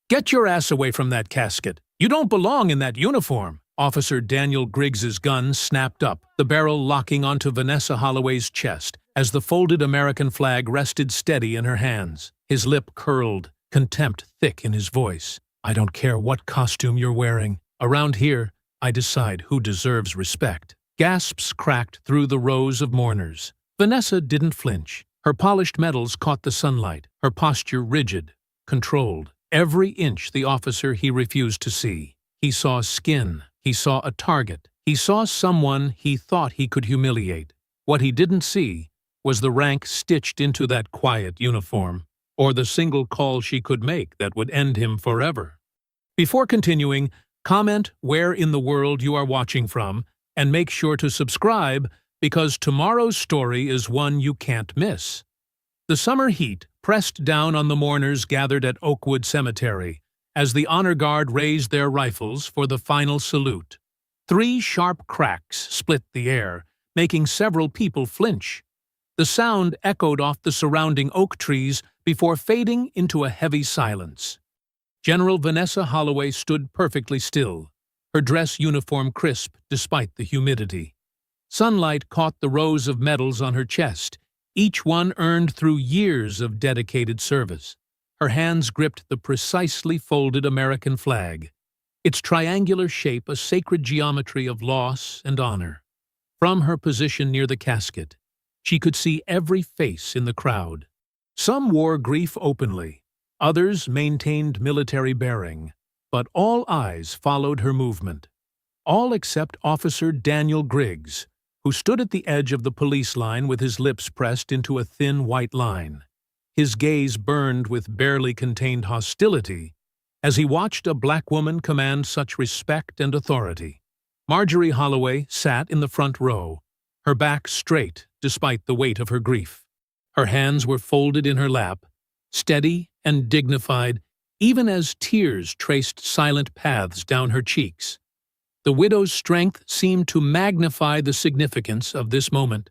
"Get your ass away from that casket. You don't belong in that uniform." Officer Daniel Griggs's gun snapped up, the barrel locking onto Vanessa Holloway's chest as the folded American flag rested steady in her hands. His lip curled, contempt thick in his voice. "I don't care what costume you're wearing. Around here, I decide who deserves respect." Gasps cracked through the rows of mourners. Vanessa didn't flinch. Her polished metals caught the sunlight, her posture rigid, controlled. Every inch the officer he refused to see. He saw skin. He saw a target. He saw someone he thought he could humiliate. What he didn't see was the rank stitched into that quiet uniform, or the single call she could make that would end him forever. Before continuing, comment where in the world you are watching from, and make sure to subscribe because tomorrow's story is one you can't miss. The summer heat pressed down on the mourners gathered at Oakwood Cemetery as the honor guard raised their rifles for the final salute. 3 sharp cracks split the air, making several people flinch. The sound echoed off the surrounding oak trees before fading into a heavy silence. General Vanessa Holloway stood perfectly still, her dress uniform crisp despite the humidity. Sunlight caught the rows of medals on her chest, each one earned through years of dedicated service. Her hands gripped the precisely folded American flag, its triangular shape a sacred geometry of loss and honor. From her position near the casket, she could see every face in the crowd. Some wore grief openly, others maintained military bearing, but all eyes followed her movement. All except Officer Daniel Griggs, who stood at the edge of the police line with his lips pressed into a thin white line. His gaze burned with barely contained hostility as he watched a black woman command such respect and authority. Marjorie Holloway sat in the front row, her back straight despite the weight of her grief. Her hands were folded in her lap, steady and dignified, even as tears traced silent paths down her cheeks. The widow's strength seemed to magnify the significance of this moment.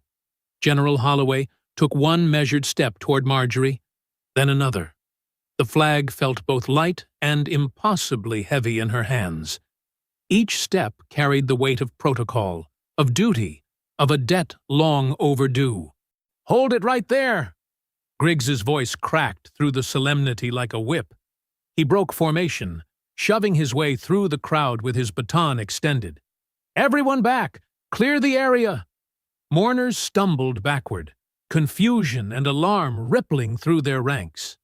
General Holloway took one measured step toward Marjorie, then another. The flag felt both light and impossibly heavy in her hands. Each step carried the weight of protocol, of duty, of a debt long overdue. "Hold it right there!" Griggs's voice cracked through the solemnity like a whip. He broke formation, shoving his way through the crowd with his baton extended. "Everyone back! Clear the area!" Mourners stumbled backward, confusion and alarm rippling through their ranks.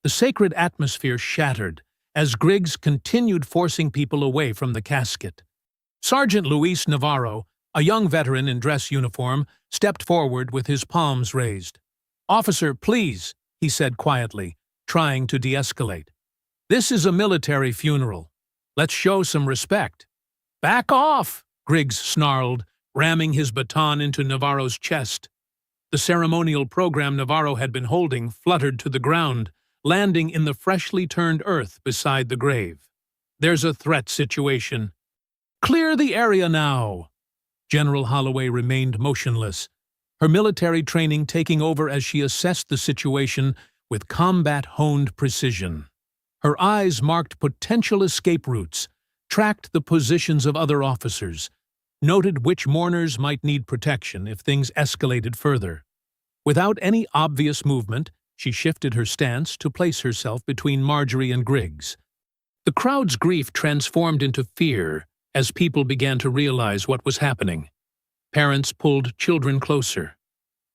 The sacred atmosphere shattered as Griggs continued forcing people away from the casket. Sergeant Luis Navarro, a young veteran in dress uniform, stepped forward with his palms raised. "Officer, please," he said quietly, trying to de-escalate. "This is a military funeral. Let's show some respect." "Back off!" Griggs snarled, ramming his baton into Navarro's chest. The ceremonial program Navarro had been holding fluttered to the ground, landing in the freshly turned earth beside the grave. "There's a threat situation. Clear the area now!" General Holloway remained motionless, her military training taking over as she assessed the situation with combat-honed precision. Her eyes marked potential escape routes, tracked the positions of other officers, noted which mourners might need protection if things escalated further. Without any obvious movement, she shifted her stance to place herself between Marjorie and Griggs. The crowd's grief transformed into fear as people began to realize what was happening. Parents pulled children closer.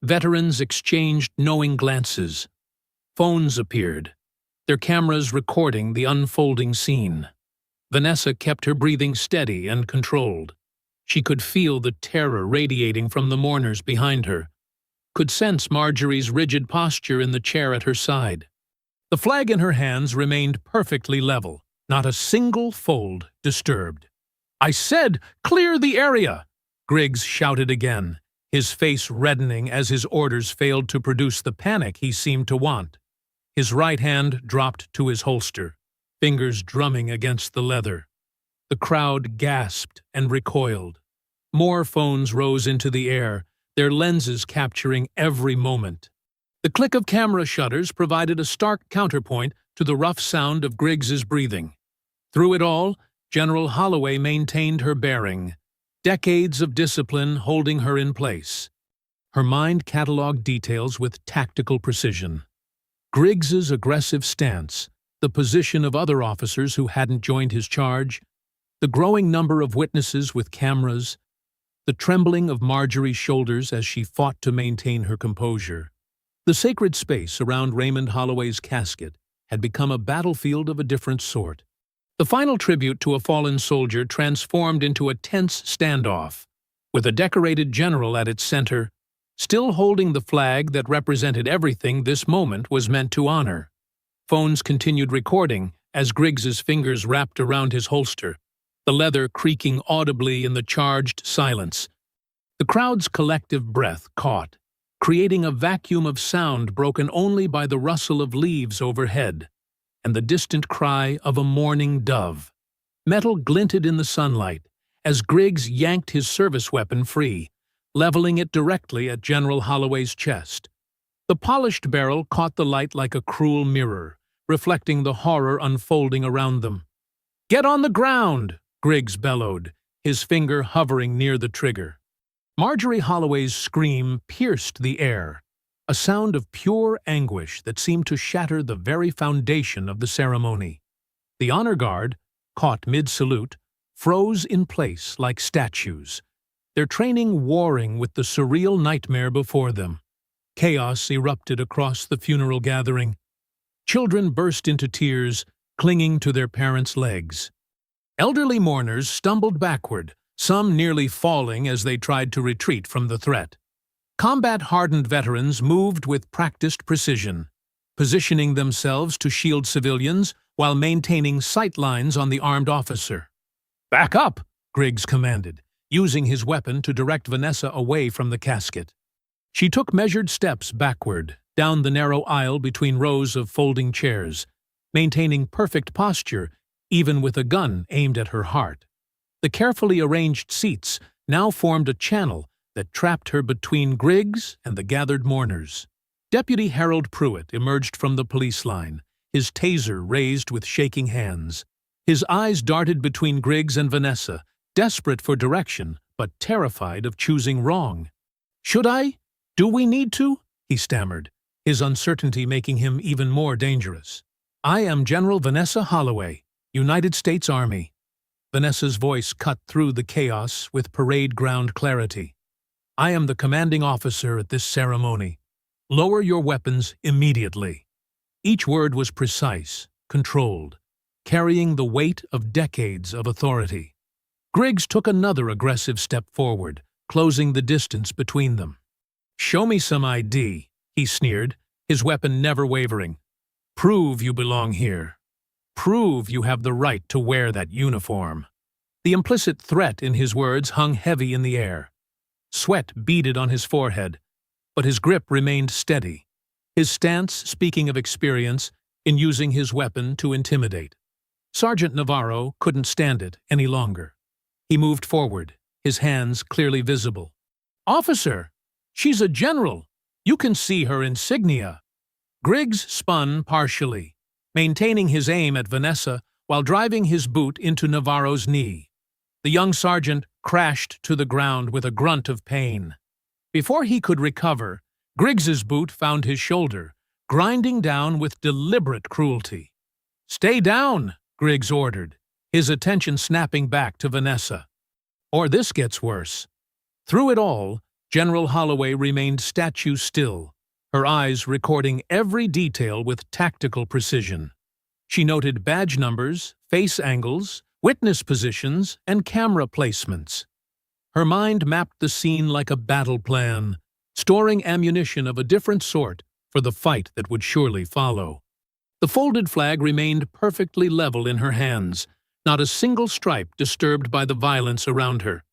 Veterans exchanged knowing glances. Phones appeared, their cameras recording the unfolding scene. Vanessa kept her breathing steady and controlled. She could feel the terror radiating from the mourners behind her, could sense Marjorie's rigid posture in the chair at her side. The flag in her hands remained perfectly level, not a single fold disturbed. "I said, clear the area!" Griggs shouted again, his face reddening as his orders failed to produce the panic he seemed to want. His right hand dropped to his holster, fingers drumming against the leather. The crowd gasped and recoiled. More phones rose into the air, their lenses capturing every moment. The click of camera shutters provided a stark counterpoint to the rough sound of Griggs's breathing. Through it all, General Holloway maintained her bearing, decades of discipline holding her in place. Her mind cataloged details with tactical precision. Griggs's aggressive stance, the position of other officers who hadn't joined his charge, the growing number of witnesses with cameras, the trembling of Marjorie's shoulders as she fought to maintain her composure. The sacred space around Raymond Holloway's casket had become a battlefield of a different sort. The final tribute to a fallen soldier transformed into a tense standoff, with a decorated general at its center, still holding the flag that represented everything this moment was meant to honor. Phones continued recording as Griggs's fingers wrapped around his holster, the leather creaking audibly in the charged silence. The crowd's collective breath caught, creating a vacuum of sound broken only by the rustle of leaves overhead and the distant cry of a mourning dove. Metal glinted in the sunlight as Griggs yanked his service weapon free, leveling it directly at General Holloway's chest. The polished barrel caught the light like a cruel mirror, reflecting the horror unfolding around them. "Get on the ground!" Griggs bellowed, his finger hovering near the trigger. Marjorie Holloway's scream pierced the air, a sound of pure anguish that seemed to shatter the very foundation of the ceremony. The honor guard, caught mid-salute, froze in place like statues, their training warring with the surreal nightmare before them. Chaos erupted across the funeral gathering. Children burst into tears, clinging to their parents' legs. Elderly mourners stumbled backward, some nearly falling as they tried to retreat from the threat. Combat-hardened veterans moved with practiced precision, positioning themselves to shield civilians while maintaining sight lines on the armed officer. "Back up!" Griggs commanded, using his weapon to direct Vanessa away from the casket. She took measured steps backward, down the narrow aisle between rows of folding chairs, maintaining perfect posture even with a gun aimed at her heart. The carefully arranged seats now formed a channel that trapped her between Griggs and the gathered mourners. Deputy Harold Pruitt emerged from the police line, his taser raised with shaking hands. His eyes darted between Griggs and Vanessa, desperate for direction, but terrified of choosing wrong. "Should I? Do we need to?" he stammered, his uncertainty making him even more dangerous. "I am General Vanessa Holloway, United States Army." Vanessa's voice cut through the chaos with parade ground clarity. "I am the commanding officer at this ceremony. Lower your weapons immediately." Each word was precise, controlled, carrying the weight of decades of authority. Griggs took another aggressive step forward, closing the distance between them. "Show me some ID," he sneered, his weapon never wavering. "Prove you belong here. Prove you have the right to wear that uniform." The implicit threat in his words hung heavy in the air. Sweat beaded on his forehead, but his grip remained steady, his stance speaking of experience in using his weapon to intimidate. Sergeant Navarro couldn't stand it any longer. He moved forward, his hands clearly visible. "Officer, she's a general. You can see her insignia." Griggs spun partially, maintaining his aim at Vanessa while driving his boot into Navarro's knee. The young sergeant crashed to the ground with a grunt of pain. Before he could recover, Griggs's boot found his shoulder, grinding down with deliberate cruelty. "Stay down," Griggs ordered, his attention snapping back to Vanessa. "Or this gets worse." Through it all, General Holloway remained statue still, her eyes recording every detail with tactical precision. She noted badge numbers, face angles, witness positions, and camera placements. Her mind mapped the scene like a battle plan, storing ammunition of a different sort for the fight that would surely follow. The folded flag remained perfectly level in her hands, not a single stripe disturbed by the violence around her.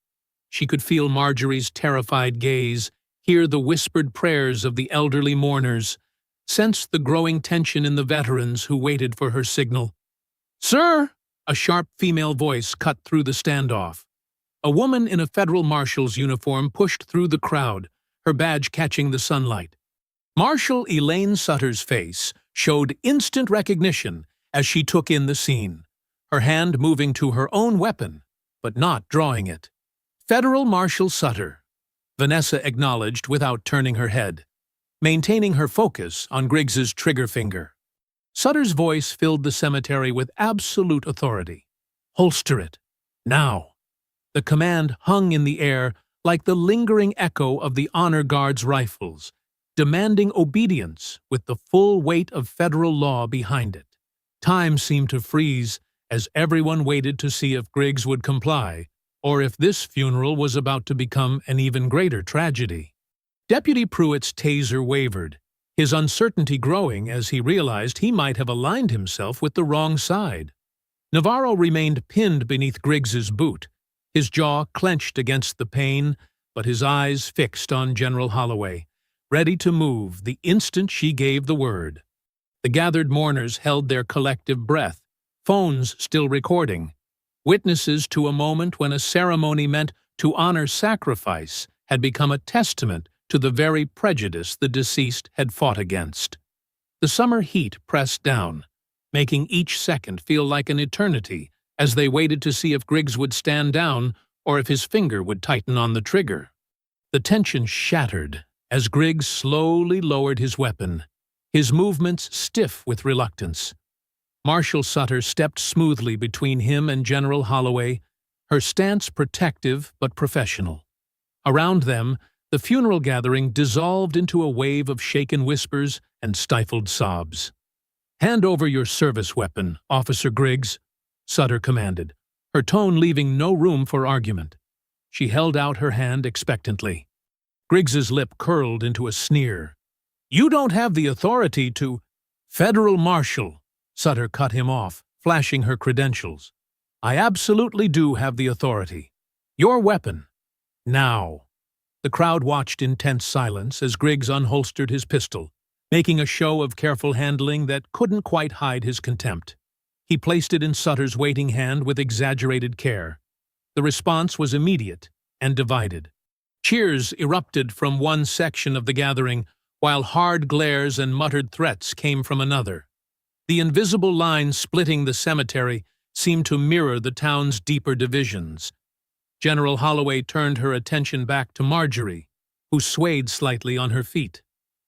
She could feel Marjorie's terrified gaze, hear the whispered prayers of the elderly mourners, sense the growing tension in the veterans who waited for her signal. "Sir!" A sharp female voice cut through the standoff. A woman in a federal marshal's uniform pushed through the crowd, her badge catching the sunlight. Marshal Elaine Sutter's face, showed instant recognition as she took in the scene, her hand moving to her own weapon, but not drawing it. "Federal Marshal Sutter," Vanessa acknowledged without turning her head, maintaining her focus on Griggs's trigger finger. Sutter's voice filled the cemetery with absolute authority. "Holster it. Now." The command hung in the air like the lingering echo of the honor guard's rifles, demanding obedience with the full weight of federal law behind it. Time seemed to freeze as everyone waited to see if Griggs would comply, or if this funeral was about to become an even greater tragedy. Deputy Pruitt's taser wavered, his uncertainty growing as he realized he might have aligned himself with the wrong side. Navarro remained pinned beneath Griggs's boot, his jaw clenched against the pain, but his eyes fixed on General Holloway, ready to move the instant she gave the word. The gathered mourners held their collective breath, phones still recording, witnesses to a moment when a ceremony meant to honor sacrifice had become a testament to the very prejudice the deceased had fought against. The summer heat pressed down, making each second feel like an eternity as they waited to see if Griggs would stand down or if his finger would tighten on the trigger. The tension shattered as Griggs slowly lowered his weapon, his movements stiff with reluctance. Marshal Sutter stepped smoothly between him and General Holloway, her stance protective but professional. Around them, the funeral gathering dissolved into a wave of shaken whispers and stifled sobs. "Hand over your service weapon, Officer Griggs," Sutter commanded, her tone leaving no room for argument. She held out her hand expectantly. Griggs's lip curled into a sneer. "You don't have the authority to—" "Federal Marshal," Sutter cut him off, flashing her credentials. "I absolutely do have the authority. Your weapon. Now." The crowd watched in tense silence as Griggs unholstered his pistol, making a show of careful handling that couldn't quite hide his contempt. He placed it in Sutter's waiting hand with exaggerated care. The response was immediate and divided. Cheers erupted from one section of the gathering, while hard glares and muttered threats came from another. The invisible line splitting the cemetery seemed to mirror the town's deeper divisions. General Holloway turned her attention back to Marjorie, who swayed slightly on her feet.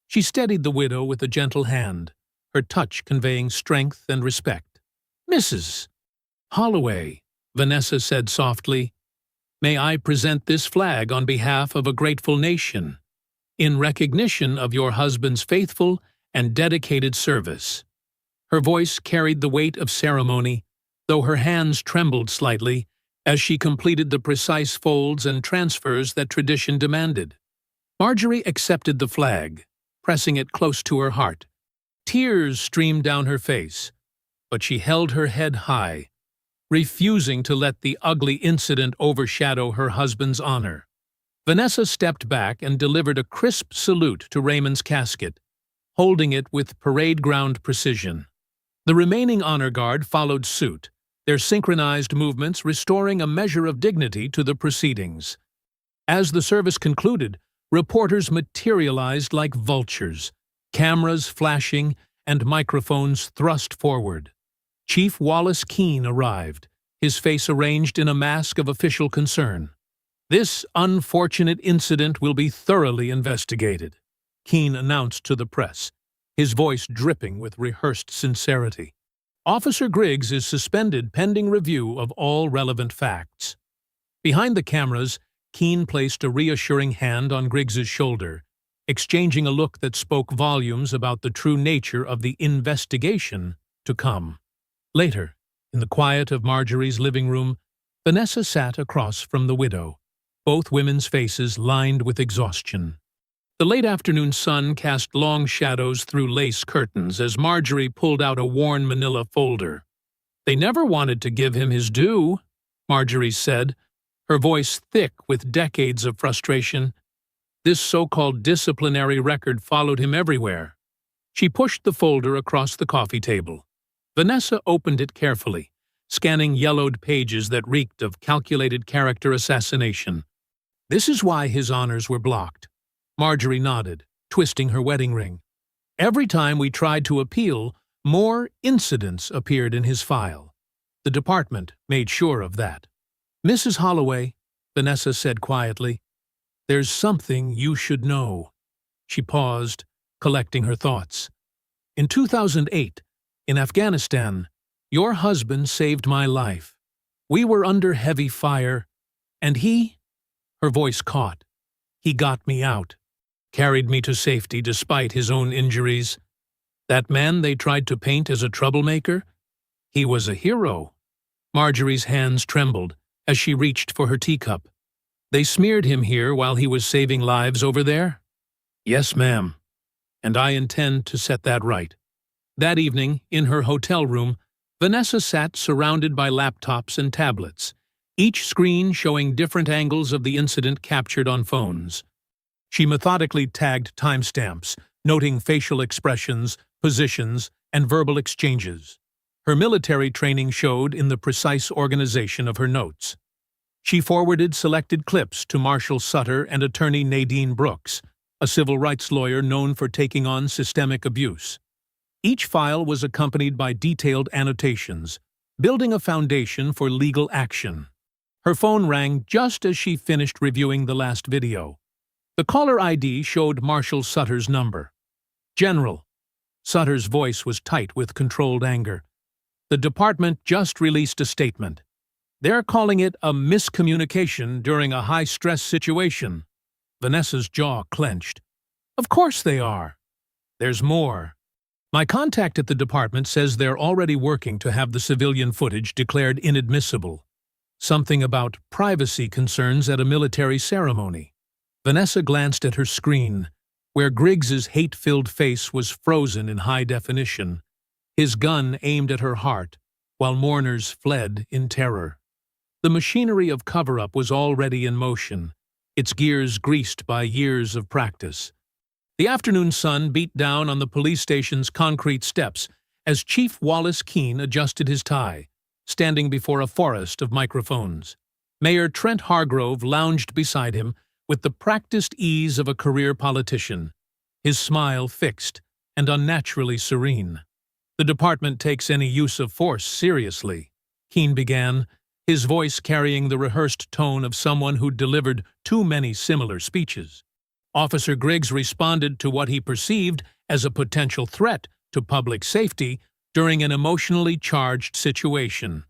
She steadied the widow with a gentle hand, her touch conveying strength and respect. "Mrs. Holloway," Vanessa said softly, "may I present this flag on behalf of a grateful nation, in recognition of your husband's faithful and dedicated service." Her voice carried the weight of ceremony, though her hands trembled slightly as she completed the precise folds and transfers that tradition demanded. Marjorie accepted the flag, pressing it close to her heart. Tears streamed down her face, but she held her head high, refusing to let the ugly incident overshadow her husband's honor. Vanessa stepped back and delivered a crisp salute to Raymond's casket, holding it with parade ground precision. The remaining honor guard followed suit, their synchronized movements restoring a measure of dignity to the proceedings. As the service concluded, reporters materialized like vultures, cameras flashing and microphones thrust forward. Chief Wallace Keene arrived, his face arranged in a mask of official concern. "This unfortunate incident will be thoroughly investigated," Keene announced to the press, his voice dripping with rehearsed sincerity. "Officer Griggs is suspended pending review of all relevant facts." Behind the cameras, Keene placed a reassuring hand on Griggs's shoulder, exchanging a look that spoke volumes about the true nature of the investigation to come. Later, in the quiet of Marjorie's living room, Vanessa sat across from the widow, both women's faces lined with exhaustion. The late afternoon sun cast long shadows through lace curtains as Marjorie pulled out a worn manila folder. "They never wanted to give him his due," Marjorie said, her voice thick with decades of frustration. "This so-called disciplinary record followed him everywhere." She pushed the folder across the coffee table. Vanessa opened it carefully, scanning yellowed pages that reeked of calculated character assassination. "This is why his honors were blocked." Marjorie nodded, twisting her wedding ring. Every time we tried to appeal, more incidents appeared in his file. The department made sure of that. "Mrs. Holloway," Vanessa said quietly, "there's something you should know." She paused, collecting her thoughts. "In 2008, in Afghanistan, your husband saved my life. We were under heavy fire, and her voice caught. "He got me out, carried me to safety despite his own injuries. That man they tried to paint as a troublemaker? He was a hero." Marjorie's hands trembled as she reached for her teacup. "They smeared him here while he was saving lives over there?" "Yes, ma'am. And I intend to set that right." That evening, in her hotel room, Vanessa sat surrounded by laptops and tablets, each screen showing different angles of the incident captured on phones. She methodically tagged timestamps, noting facial expressions, positions, and verbal exchanges. Her military training showed in the precise organization of her notes. She forwarded selected clips to Marshal Sutter and attorney Nadine Brooks, a civil rights lawyer known for taking on systemic abuse. Each file was accompanied by detailed annotations, building a foundation for legal action. Her phone rang just as she finished reviewing the last video. The caller ID showed Marshal Sutter's number. "General." Sutter's voice was tight with controlled anger. "The department just released a statement. They're calling it a miscommunication during a high-stress situation." Vanessa's jaw clenched. "Of course they are. There's more. My contact at the department says they're already working to have the civilian footage declared inadmissible. Something about privacy concerns at a military ceremony." Vanessa glanced at her screen, where Griggs's hate-filled face was frozen in high definition, his gun aimed at her heart, while mourners fled in terror. The machinery of cover-up was already in motion, its gears greased by years of practice. The afternoon sun beat down on the police station's concrete steps as Chief Wallace Keene adjusted his tie, standing before a forest of microphones. Mayor Trent Hargrove lounged beside him with the practiced ease of a career politician, his smile fixed and unnaturally serene. "The department takes any use of force seriously," Keene began, his voice carrying the rehearsed tone of someone who'd delivered too many similar speeches. Officer Griggs responded to what he perceived as a potential threat to public safety during an emotionally charged situation.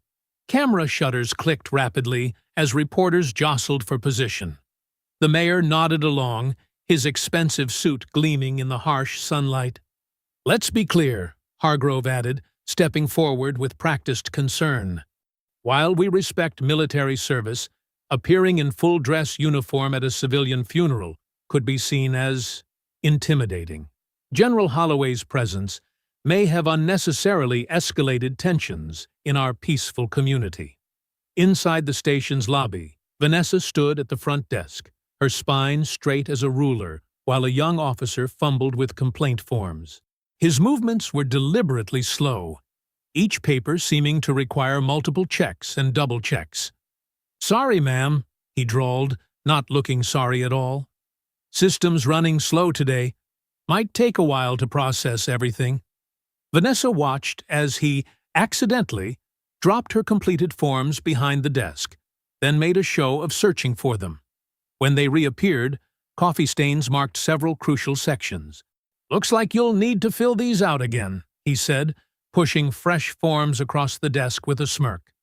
Camera shutters clicked rapidly as reporters jostled for position. The mayor nodded along, his expensive suit gleaming in the harsh sunlight. "Let's be clear," Hargrove added, stepping forward with practiced concern. "While we respect military service, appearing in full-dress uniform at a civilian funeral could be seen as intimidating. General Holloway's presence may have unnecessarily escalated tensions in our peaceful community." Inside the station's lobby, Vanessa stood at the front desk, her spine straight as a ruler, while a young officer fumbled with complaint forms. His movements were deliberately slow, each paper seeming to require multiple checks and double checks. "Sorry, ma'am," he drawled, not looking sorry at all. "System's running slow today. Might take a while to process everything." Vanessa watched as he, accidentally, dropped her completed forms behind the desk, then made a show of searching for them. When they reappeared, coffee stains marked several crucial sections. "Looks like you'll need to fill these out again," he said, pushing fresh forms across the desk with a smirk.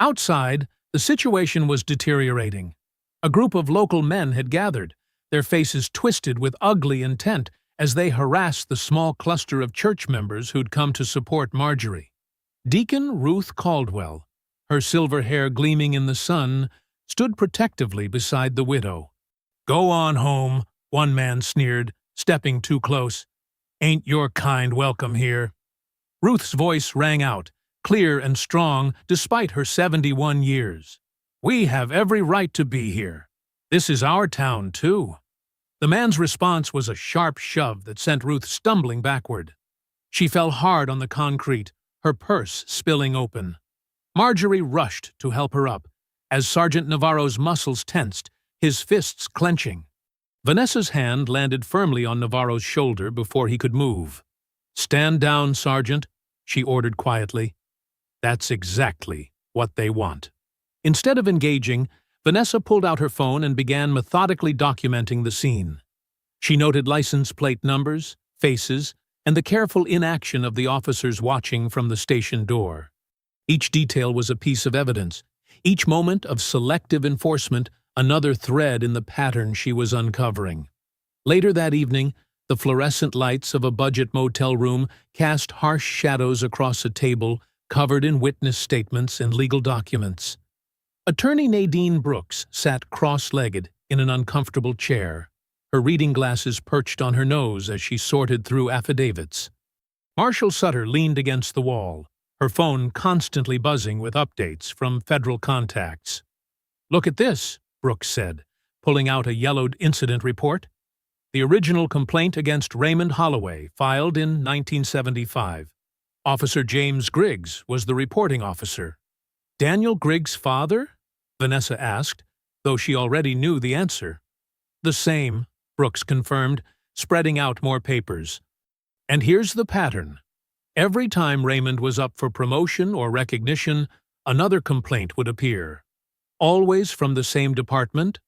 Outside, the situation was deteriorating. A group of local men had gathered, their faces twisted with ugly intent as they harassed the small cluster of church members who'd come to support Marjorie. Deacon Ruth Caldwell, her silver hair gleaming in the sun, stood protectively beside the widow. "Go on home," one man sneered, stepping too close. "Ain't your kind welcome here." Ruth's voice rang out, clear and strong despite her 71 years. "We have every right to be here. This is our town, too." The man's response was a sharp shove that sent Ruth stumbling backward. She fell hard on the concrete, her purse spilling open. Marjorie rushed to help her up, as Sergeant Navarro's muscles tensed, his fists clenching. Vanessa's hand landed firmly on Navarro's shoulder before he could move. "Stand down, Sergeant," she ordered quietly. "That's exactly what they want." Instead of engaging, Vanessa pulled out her phone and began methodically documenting the scene. She noted license plate numbers, faces, and the careful inaction of the officers watching from the station door. Each detail was a piece of evidence, each moment of selective enforcement another thread in the pattern she was uncovering. Later that evening, the fluorescent lights of a budget motel room cast harsh shadows across a table covered in witness statements and legal documents. Attorney Nadine Brooks sat cross-legged in an uncomfortable chair, her reading glasses perched on her nose as she sorted through affidavits. Marshal Sutter leaned against the wall, her phone constantly buzzing with updates from federal contacts. "Look at this," Brooks said, pulling out a yellowed incident report. "The original complaint against Raymond Holloway, filed in 1975. Officer James Griggs was the reporting officer." "Daniel Griggs' father?" Vanessa asked, though she already knew the answer. "The same," Brooks confirmed, spreading out more papers. "And here's the pattern. Every time Raymond was up for promotion or recognition, another complaint would appear. Always from the same department,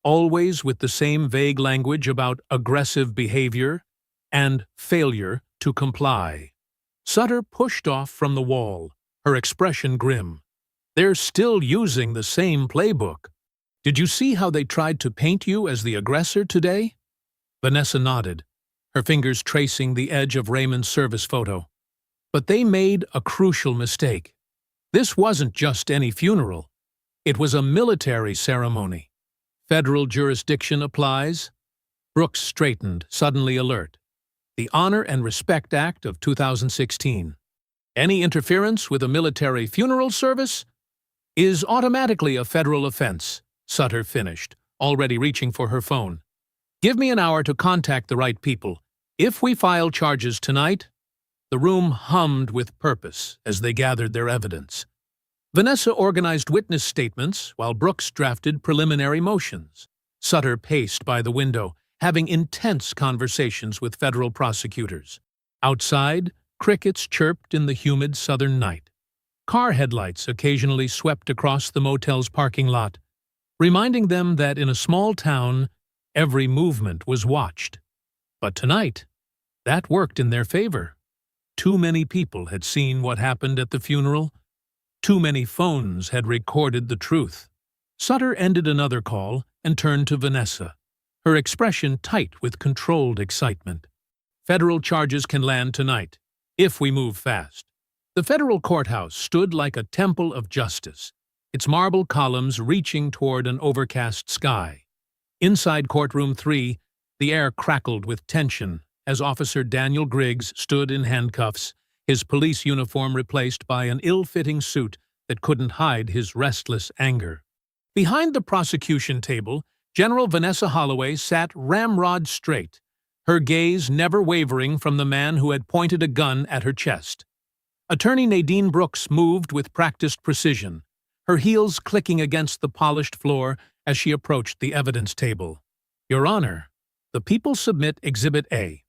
always with the same vague language about aggressive behavior and failure to comply." Sutter pushed off from the wall, her expression grim. "They're still using the same playbook. Did you see how they tried to paint you as the aggressor today?" Vanessa nodded, her fingers tracing the edge of Raymond's service photo. "But they made a crucial mistake. This wasn't just any funeral. It was a military ceremony. Federal jurisdiction applies." Brooks straightened, suddenly alert. "The Honor and Respect Act of 2016. Any interference with a military funeral service is automatically a federal offense," Sutter finished, already reaching for her phone. "Give me an hour to contact the right people. If we file charges tonight—" The room hummed with purpose as they gathered their evidence. Vanessa organized witness statements while Brooks drafted preliminary motions. Sutter paced by the window, having intense conversations with federal prosecutors. Outside, crickets chirped in the humid southern night. Car headlights occasionally swept across the motel's parking lot, reminding them that in a small town, every movement was watched. But tonight, that worked in their favor. Too many people had seen what happened at the funeral. Too many phones had recorded the truth. Sutter ended another call and turned to Vanessa, her expression tight with controlled excitement. "Federal charges can land tonight, if we move fast." The federal courthouse stood like a temple of justice, its marble columns reaching toward an overcast sky. Inside courtroom 3, the air crackled with tension as Officer Daniel Griggs stood in handcuffs, his police uniform replaced by an ill-fitting suit that couldn't hide his restless anger. Behind the prosecution table, General Vanessa Holloway sat ramrod straight, her gaze never wavering from the man who had pointed a gun at her chest. Attorney Nadine Brooks moved with practiced precision, her heels clicking against the polished floor as she approached the evidence table. "Your Honor, the people submit Exhibit A."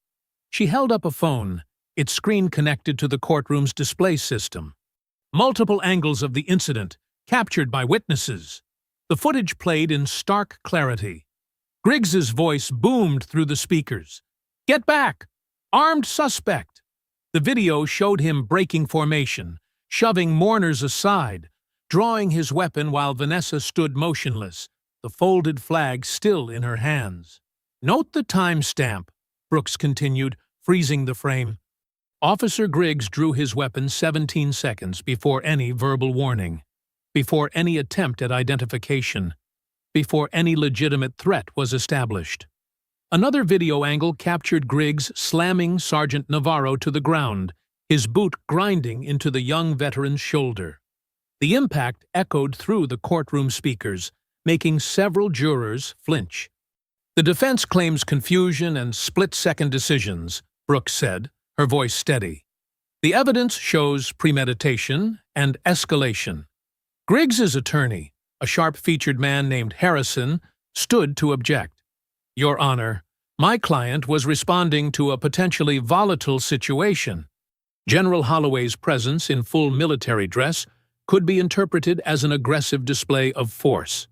She held up a phone, its screen connected to the courtroom's display system. Multiple angles of the incident, captured by witnesses. The footage played in stark clarity. Griggs's voice boomed through the speakers. "Get back! Armed suspect!" The video showed him breaking formation, shoving mourners aside, drawing his weapon while Vanessa stood motionless, the folded flag still in her hands. "Note the timestamp," Brooks continued, freezing the frame. Officer Griggs drew his weapon 17 seconds before any verbal warning, before any attempt at identification, before any legitimate threat was established. Another video angle captured Griggs slamming Sergeant Navarro to the ground, his boot grinding into the young veteran's shoulder. The impact echoed through the courtroom speakers, making several jurors flinch. "The defense claims confusion and split-second decisions," Brooks said, her voice steady. "The evidence shows premeditation and escalation." Griggs's attorney, a sharp-featured man named Harrison, stood to object. "Your Honor, My client was responding to a potentially volatile situation. General Holloway's presence in full military dress could be interpreted as an aggressive display of force.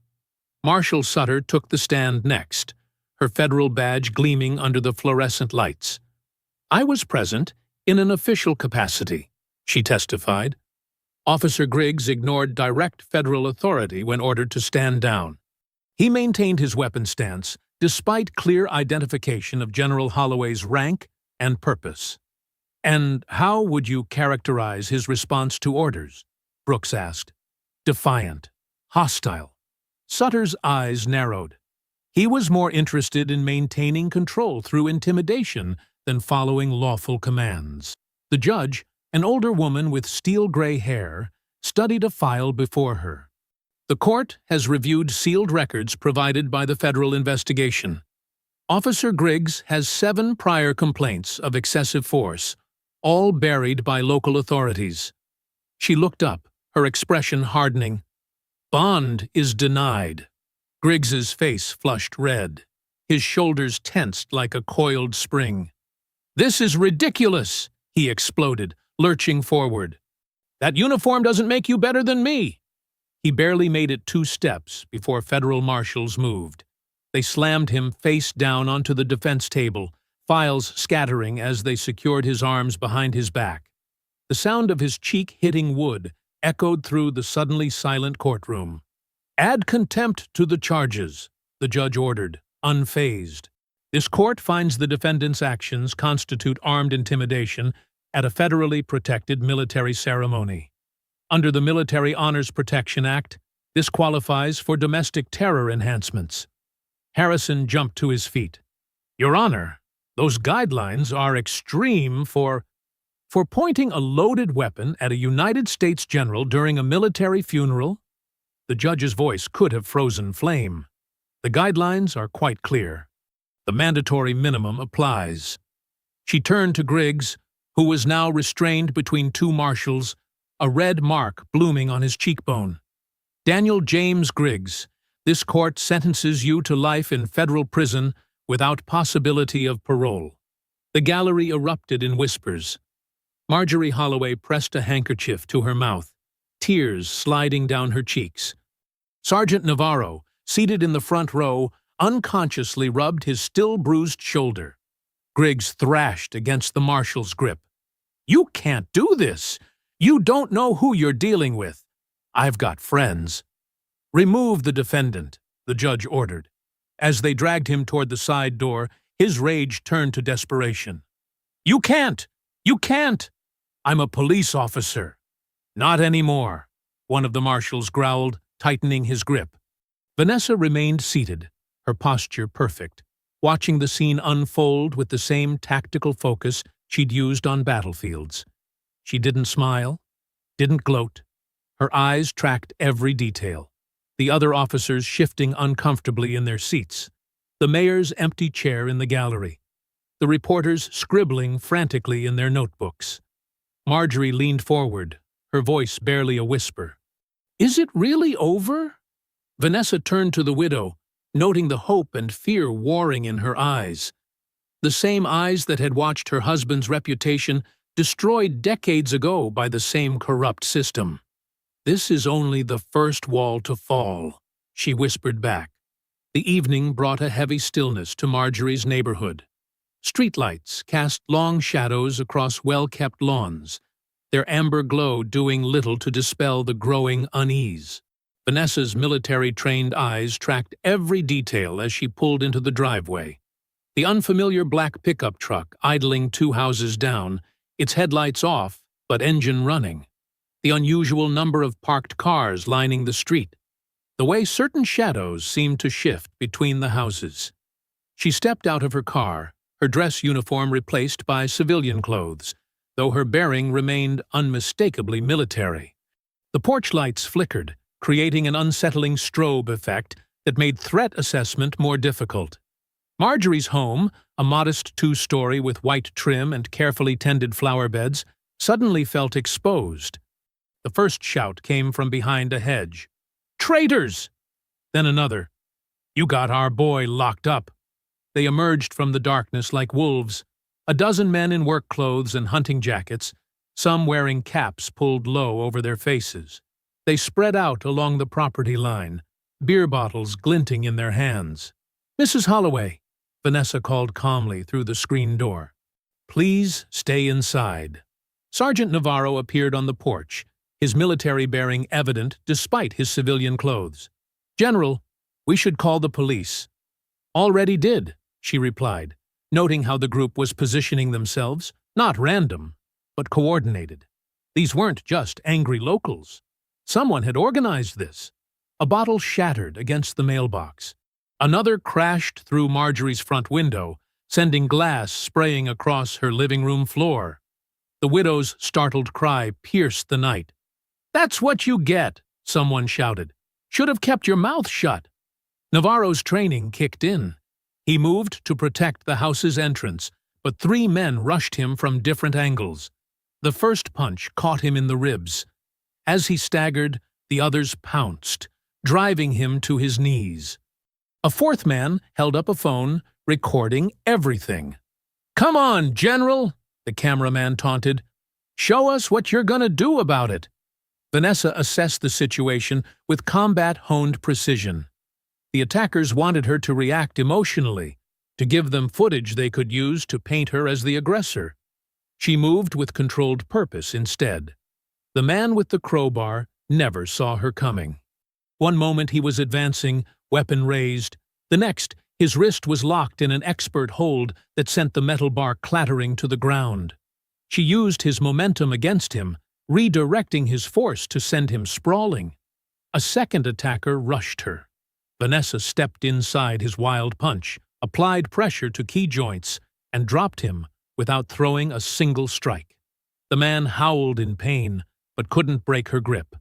Marshal Sutter took the stand next, her federal badge gleaming under the fluorescent lights. I was present in an official capacity, she testified. Officer Griggs ignored direct federal authority when ordered to stand down. He maintained his weapon stance despite clear identification of General Holloway's rank and purpose. "And how would you characterize his response to orders?" Brooks asked. "Defiant. Hostile." Sutter's eyes narrowed. He was more interested in maintaining control through intimidation than following lawful commands. The judge, an older woman with steel-gray hair, studied a file before her. "The court has reviewed sealed records provided by the federal investigation. Officer Griggs has 7 prior complaints of excessive force, all buried by local authorities." She looked up, her expression hardening. "Bond is denied." Griggs's face flushed red. His shoulders tensed like a coiled spring. "This is ridiculous!" he exploded, lurching forward. "That uniform doesn't make you better than me!" He barely made it 2 steps before federal marshals moved. They slammed him face down onto the defense table, files scattering as they secured his arms behind his back. The sound of his cheek hitting wood echoed through the suddenly silent courtroom. "Add contempt to the charges," the judge ordered, unfazed. "This court finds the defendant's actions constitute armed intimidation at a federally protected military ceremony. Under the Military Honors Protection Act, this qualifies for domestic terror enhancements." Harrison jumped to his feet. "Your Honor, those guidelines are extreme for pointing a loaded weapon at a United States general during a military funeral." The judge's voice could have frozen flame. "The guidelines are quite clear. The mandatory minimum applies." She turned to Griggs, who was now restrained between 2 marshals, a red mark blooming on his cheekbone. "Daniel James Griggs, this court sentences you to life in federal prison without possibility of parole." The gallery erupted in whispers. Marjorie Holloway pressed a handkerchief to her mouth, tears sliding down her cheeks. Sergeant Navarro, seated in the front row, unconsciously rubbed his still-bruised shoulder. Griggs thrashed against the marshal's grip. "You can't do this! You don't know who you're dealing with. I've got friends." "Remove the defendant," the judge ordered. As they dragged him toward the side door, his rage turned to desperation. "You can't! You can't! I'm a police officer." "Not anymore," one of the marshals growled, tightening his grip. Vanessa remained seated, her posture perfect, watching the scene unfold with the same tactical focus she'd used on battlefields. She didn't smile, didn't gloat. Her eyes tracked every detail. The other officers shifting uncomfortably in their seats. The mayor's empty chair in the gallery. The reporters scribbling frantically in their notebooks. Marjorie leaned forward, her voice barely a whisper. "Is it really over?" Vanessa turned to the widow, noting the hope and fear warring in her eyes. The same eyes that had watched her husband's reputation destroyed decades ago by the same corrupt system. "This is only the first wall to fall," she whispered back. The evening brought a heavy stillness to Marjorie's neighborhood. Streetlights cast long shadows across well-kept lawns, their amber glow doing little to dispel the growing unease. Vanessa's military-trained eyes tracked every detail as she pulled into the driveway. The unfamiliar black pickup truck idling 2 houses down, its headlights off, but engine running. The unusual number of parked cars lining the street. The way certain shadows seemed to shift between the houses. She stepped out of her car, her dress uniform replaced by civilian clothes, though her bearing remained unmistakably military. The porch lights flickered, creating an unsettling strobe effect that made threat assessment more difficult. Marjorie's home, a modest 2-story with white trim and carefully tended flower beds, suddenly felt exposed. The first shout came from behind a hedge. "Traitors!" Then another. "You got our boy locked up." they emerged from the darkness like wolves, a dozen men in work clothes and hunting jackets, some wearing caps pulled low over their faces. They spread out along the property line, beer bottles glinting in their hands. "Mrs. Holloway," Vanessa called calmly through the screen door. "Please stay inside." Sergeant Navarro appeared on the porch, his military bearing evident despite his civilian clothes. "General, we should call the police." "Already did," she replied, noting how the group was positioning themselves, not random, but coordinated. These weren't just angry locals. Someone had organized this. A bottle shattered against the mailbox. Another crashed through Marjorie's front window, sending glass spraying across her living room floor. The widow's startled cry pierced the night. "That's what you get," someone shouted. "Should have kept your mouth shut." Navarro's training kicked in. He moved to protect the house's entrance, but 3 men rushed him from different angles. The first punch caught him in the ribs. As he staggered, the others pounced, driving him to his knees. A 4th man held up a phone, recording everything. "Come on, General," the cameraman taunted. "Show us what you're gonna do about it." Vanessa assessed the situation with combat-honed precision. The attackers wanted her to react emotionally, to give them footage they could use to paint her as the aggressor. She moved with controlled purpose instead. The man with the crowbar never saw her coming. One moment he was advancing, weapon raised. The next, his wrist was locked in an expert hold that sent the metal bar clattering to the ground. She used his momentum against him, redirecting his force to send him sprawling. A second attacker rushed her. Vanessa stepped inside his wild punch, applied pressure to key joints, and dropped him without throwing a single strike. The man howled in pain, but couldn't break her grip.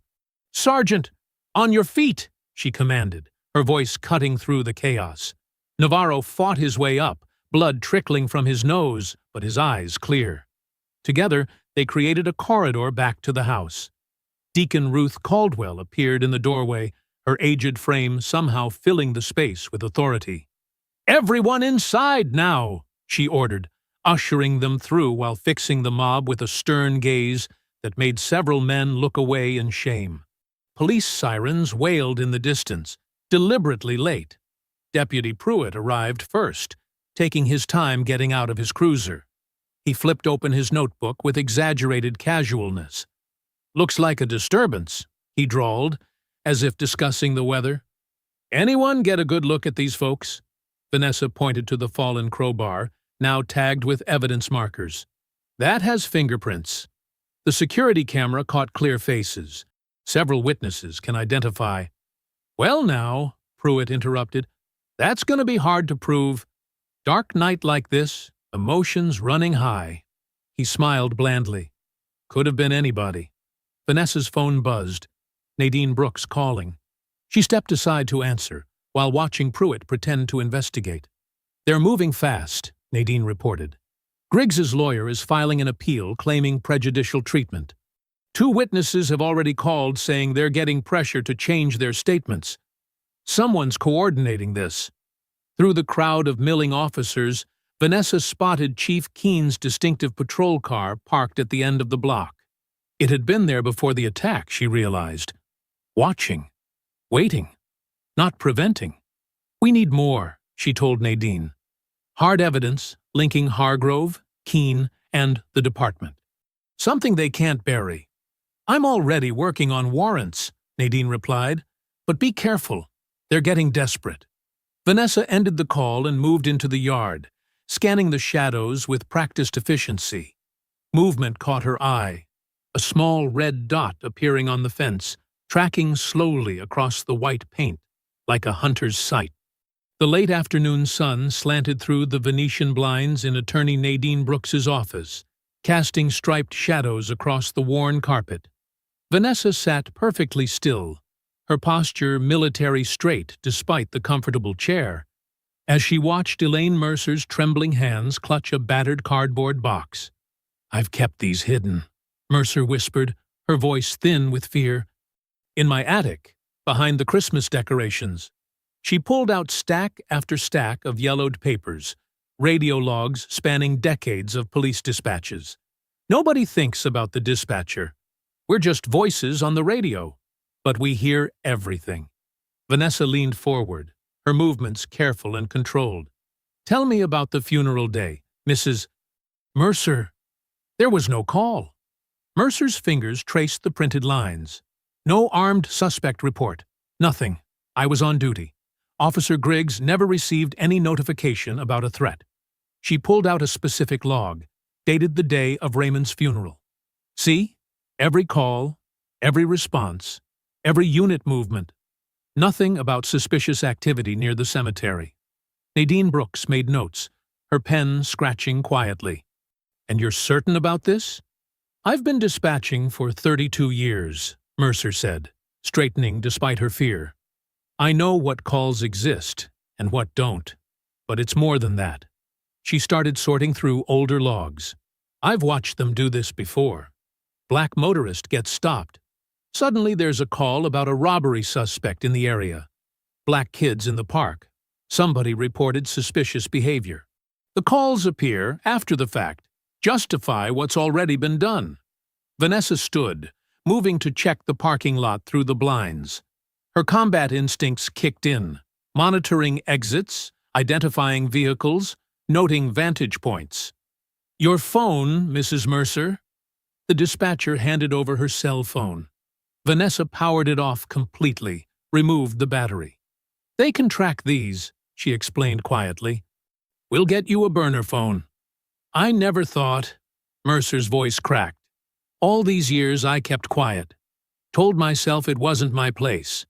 "Sergeant, on your feet!" she commanded, her voice cutting through the chaos. Navarro fought his way up, blood trickling from his nose, but his eyes clear. Together, they created a corridor back to the house. Deacon Ruth Caldwell appeared in the doorway, her aged frame somehow filling the space with authority. "Everyone inside now," she ordered, ushering them through while fixing the mob with a stern gaze that made several men look away in shame. Police sirens wailed in the distance, deliberately late. Deputy Pruitt arrived first, taking his time getting out of his cruiser. He flipped open his notebook with exaggerated casualness. "Looks like a disturbance," he drawled, as if discussing the weather. "Anyone get a good look at these folks?" Vanessa pointed to the fallen crowbar, now tagged with evidence markers. "That has fingerprints." The security camera caught clear faces. Several witnesses can identify. "Well now," Pruitt interrupted, "that's going to be hard to prove. Dark night like this, emotions running high." He smiled blandly. "Could have been anybody." Vanessa's phone buzzed. Nadine Brooks calling. She stepped aside to answer, while watching Pruitt pretend to investigate. "They're moving fast," Nadine reported. "Griggs's lawyer is filing an appeal claiming prejudicial treatment. 2 witnesses have already called saying they're getting pressure to change their statements. Someone's coordinating this." Through the crowd of milling officers, Vanessa spotted Chief Keene's distinctive patrol car parked at the end of the block. It had been there before the attack, she realized. Watching. Waiting. Not preventing. "We need more," she told Nadine. "Hard evidence linking Hargrove, Keene, and the department. Something they can't bury." "I'm already working on warrants," Nadine replied. "But be careful. They're getting desperate." Vanessa ended the call and moved into the yard, scanning the shadows with practiced efficiency. Movement caught her eye. A small red dot appearing on the fence, tracking slowly across the white paint, like a hunter's sight. The late afternoon sun slanted through the Venetian blinds in Attorney Nadine Brooks's office, casting striped shadows across the worn carpet. Vanessa sat perfectly still, her posture military straight despite the comfortable chair, as she watched Elaine Mercer's trembling hands clutch a battered cardboard box. "I've kept these hidden," Mercer whispered, her voice thin with fear. "In my attic, behind the Christmas decorations." She pulled out stack after stack of yellowed papers, radio logs spanning decades of police dispatches. Nobody thinks about the dispatcher. We're just voices on the radio, but we hear everything. Vanessa leaned forward, her movements careful and controlled. Tell me about the funeral day, Mrs. Mercer. There was no call. Mercer's fingers traced the printed lines. No armed suspect report. Nothing. I was on duty. Officer Griggs never received any notification about a threat. She pulled out a specific log, dated the day of Raymond's funeral. See? Every call, every response, every unit movement. Nothing about suspicious activity near the cemetery. Nadine Brooks made notes, her pen scratching quietly. And you're certain about this? I've been dispatching for 32 years, Mercer said, straightening despite her fear. I know what calls exist and what don't, but it's more than that. She started sorting through older logs. I've watched them do this before. Black motorist gets stopped. Suddenly there's a call about a robbery suspect in the area. Black kids in the park. Somebody reported suspicious behavior. The calls appear after the fact, justify what's already been done. Vanessa stood, moving to check the parking lot through the blinds. Her combat instincts kicked in, monitoring exits, identifying vehicles, noting vantage points. Your phone, Mrs. Mercer. The dispatcher handed over her cell phone. Vanessa powered it off completely, removed the battery. They can track these, she explained quietly. We'll get you a burner phone. I never thought, Mercer's voice cracked. All these years I kept quiet, told myself it wasn't my place.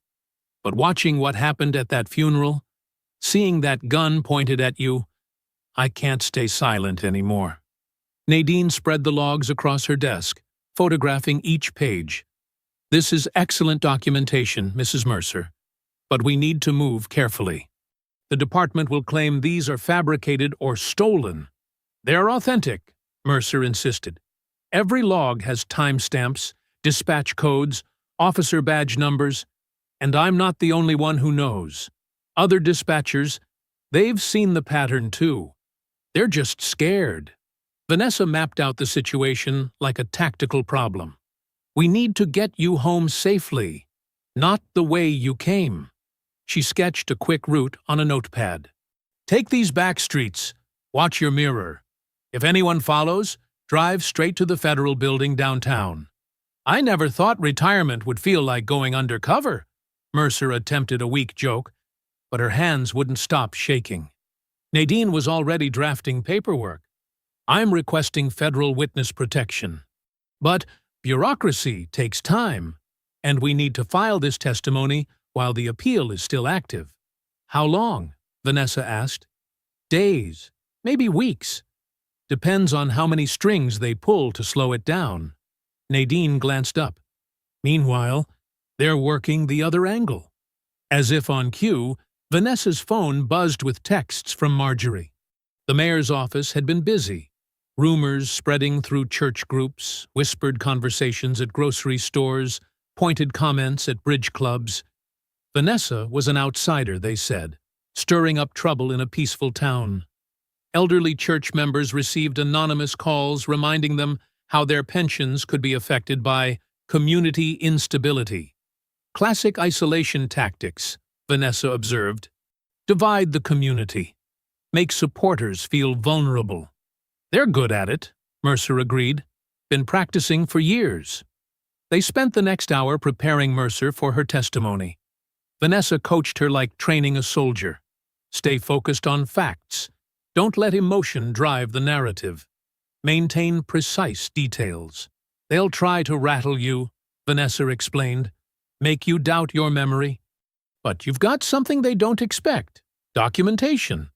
But watching what happened at that funeral, seeing that gun pointed at you, I can't stay silent anymore. Nadine spread the logs across her desk, photographing each page. This is excellent documentation, Mrs. Mercer, but we need to move carefully. The department will claim these are fabricated or stolen. They're authentic, Mercer insisted. Every log has timestamps, dispatch codes, officer badge numbers, and I'm not the only one who knows. Other dispatchers, they've seen the pattern too. They're just scared. Vanessa mapped out the situation like a tactical problem. We need to get you home safely, not the way you came. She sketched a quick route on a notepad. Take these back streets. Watch your mirror. If anyone follows, drive straight to the Federal Building downtown. I never thought retirement would feel like going undercover. Mercer attempted a weak joke, but her hands wouldn't stop shaking. Nadine was already drafting paperwork. I'm requesting federal witness protection. But bureaucracy takes time, and we need to file this testimony while the appeal is still active. How long? Vanessa asked. Days, maybe weeks. Depends on how many strings they pull to slow it down. Nadine glanced up. Meanwhile, they're working the other angle. As if on cue, Vanessa's phone buzzed with texts from Marjorie. The mayor's office had been busy. Rumors spreading through church groups, whispered conversations at grocery stores, pointed comments at bridge clubs. Vanessa was an outsider, they said, stirring up trouble in a peaceful town. Elderly church members received anonymous calls reminding them how their pensions could be affected by community instability. Classic isolation tactics, Vanessa observed. Divide the community. Make supporters feel vulnerable. They're good at it, Mercer agreed. Been practicing for years. They spent the next hour preparing Mercer for her testimony. Vanessa coached her like training a soldier. Stay focused on facts. Don't let emotion drive the narrative. Maintain precise details. They'll try to rattle you, Vanessa explained. Make you doubt your memory. But you've got something they don't expect. Documentation.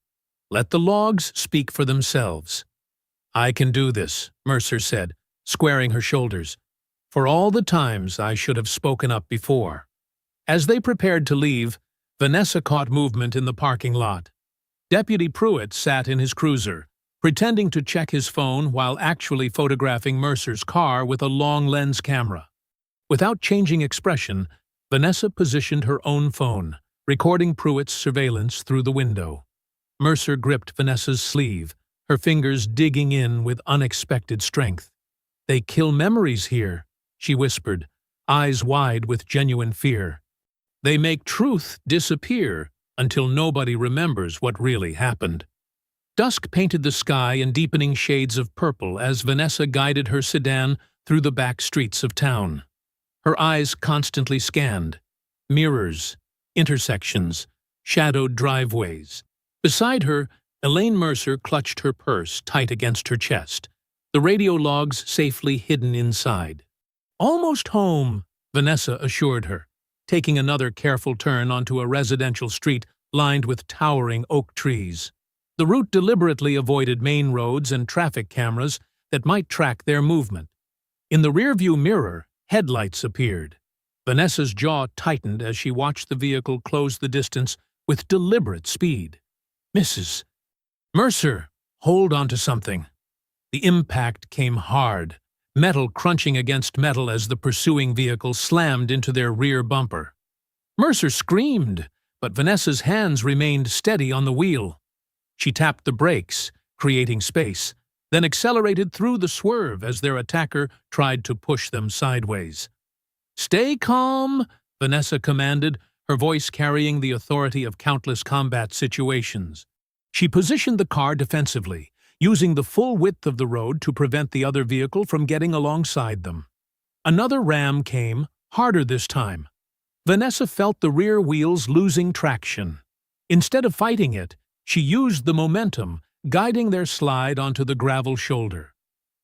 Let the logs speak for themselves. I can do this, Mercer said, squaring her shoulders. For all the times I should have spoken up before. As they prepared to leave, Vanessa caught movement in the parking lot. Deputy Pruitt sat in his cruiser, pretending to check his phone while actually photographing Mercer's car with a long-lens camera. Without changing expression, Vanessa positioned her own phone, recording Pruitt's surveillance through the window. Mercer gripped Vanessa's sleeve, her fingers digging in with unexpected strength. "They kill memories here," she whispered, eyes wide with genuine fear. "They make truth disappear until nobody remembers what really happened." Dusk painted the sky in deepening shades of purple as Vanessa guided her sedan through the back streets of town. Her eyes constantly scanned mirrors, intersections, shadowed driveways. Beside her, Elaine Mercer clutched her purse tight against her chest, the radio logs safely hidden inside. "Almost home," Vanessa assured her, taking another careful turn onto a residential street lined with towering oak trees. The route deliberately avoided main roads and traffic cameras that might track their movement. In the rearview mirror, headlights appeared. Vanessa's jaw tightened as she watched the vehicle close the distance with deliberate speed. "Mrs. Mercer, hold on to something." The impact came hard, metal crunching against metal as the pursuing vehicle slammed into their rear bumper. Mercer screamed, but Vanessa's hands remained steady on the wheel. She tapped the brakes, creating space, then accelerated through the swerve as their attacker tried to push them sideways. "Stay calm," Vanessa commanded, her voice carrying the authority of countless combat situations. She positioned the car defensively, using the full width of the road to prevent the other vehicle from getting alongside them. Another ram came, harder this time. Vanessa felt the rear wheels losing traction. Instead of fighting it, she used the momentum, guiding their slide onto the gravel shoulder.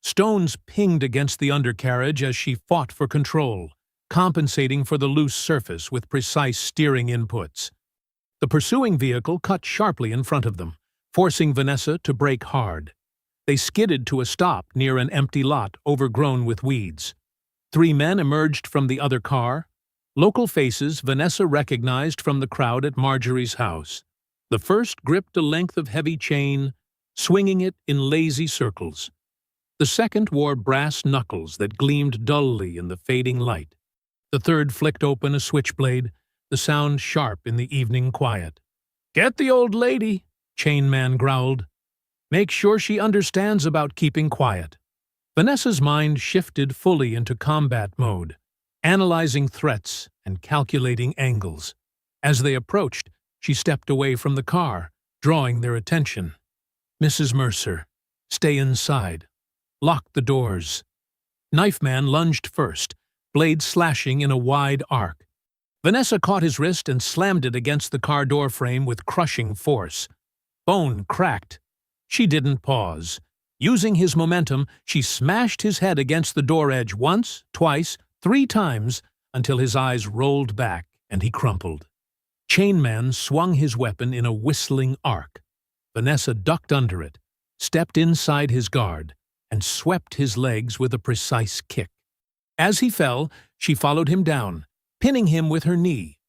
Stones pinged against the undercarriage as she fought for control, compensating for the loose surface with precise steering inputs. The pursuing vehicle cut sharply in front of them, forcing Vanessa to brake hard. They skidded to a stop near an empty lot overgrown with weeds. 3 men emerged from the other car, local faces Vanessa recognized from the crowd at Marjorie's house. The first gripped a length of heavy chain, swinging it in lazy circles. The second wore brass knuckles that gleamed dully in the fading light. The third flicked open a switchblade, the sound sharp in the evening quiet. "Get the old lady," Chain Man growled. "Make sure she understands about keeping quiet." Vanessa's mind shifted fully into combat mode, analyzing threats and calculating angles. As they approached, she stepped away from the car, drawing their attention. "Mrs. Mercer, stay inside. Lock the doors." Knife Man lunged first, blade slashing in a wide arc. Vanessa caught his wrist and slammed it against the car door frame with crushing force. Bone cracked. She didn't pause. Using his momentum, she smashed his head against the door edge once, twice, 3 times, until his eyes rolled back and he crumpled. Chain Man swung his weapon in a whistling arc. Vanessa ducked under it, stepped inside his guard, and swept his legs with a precise kick. As he fell, she followed him down, pinning him with her knee.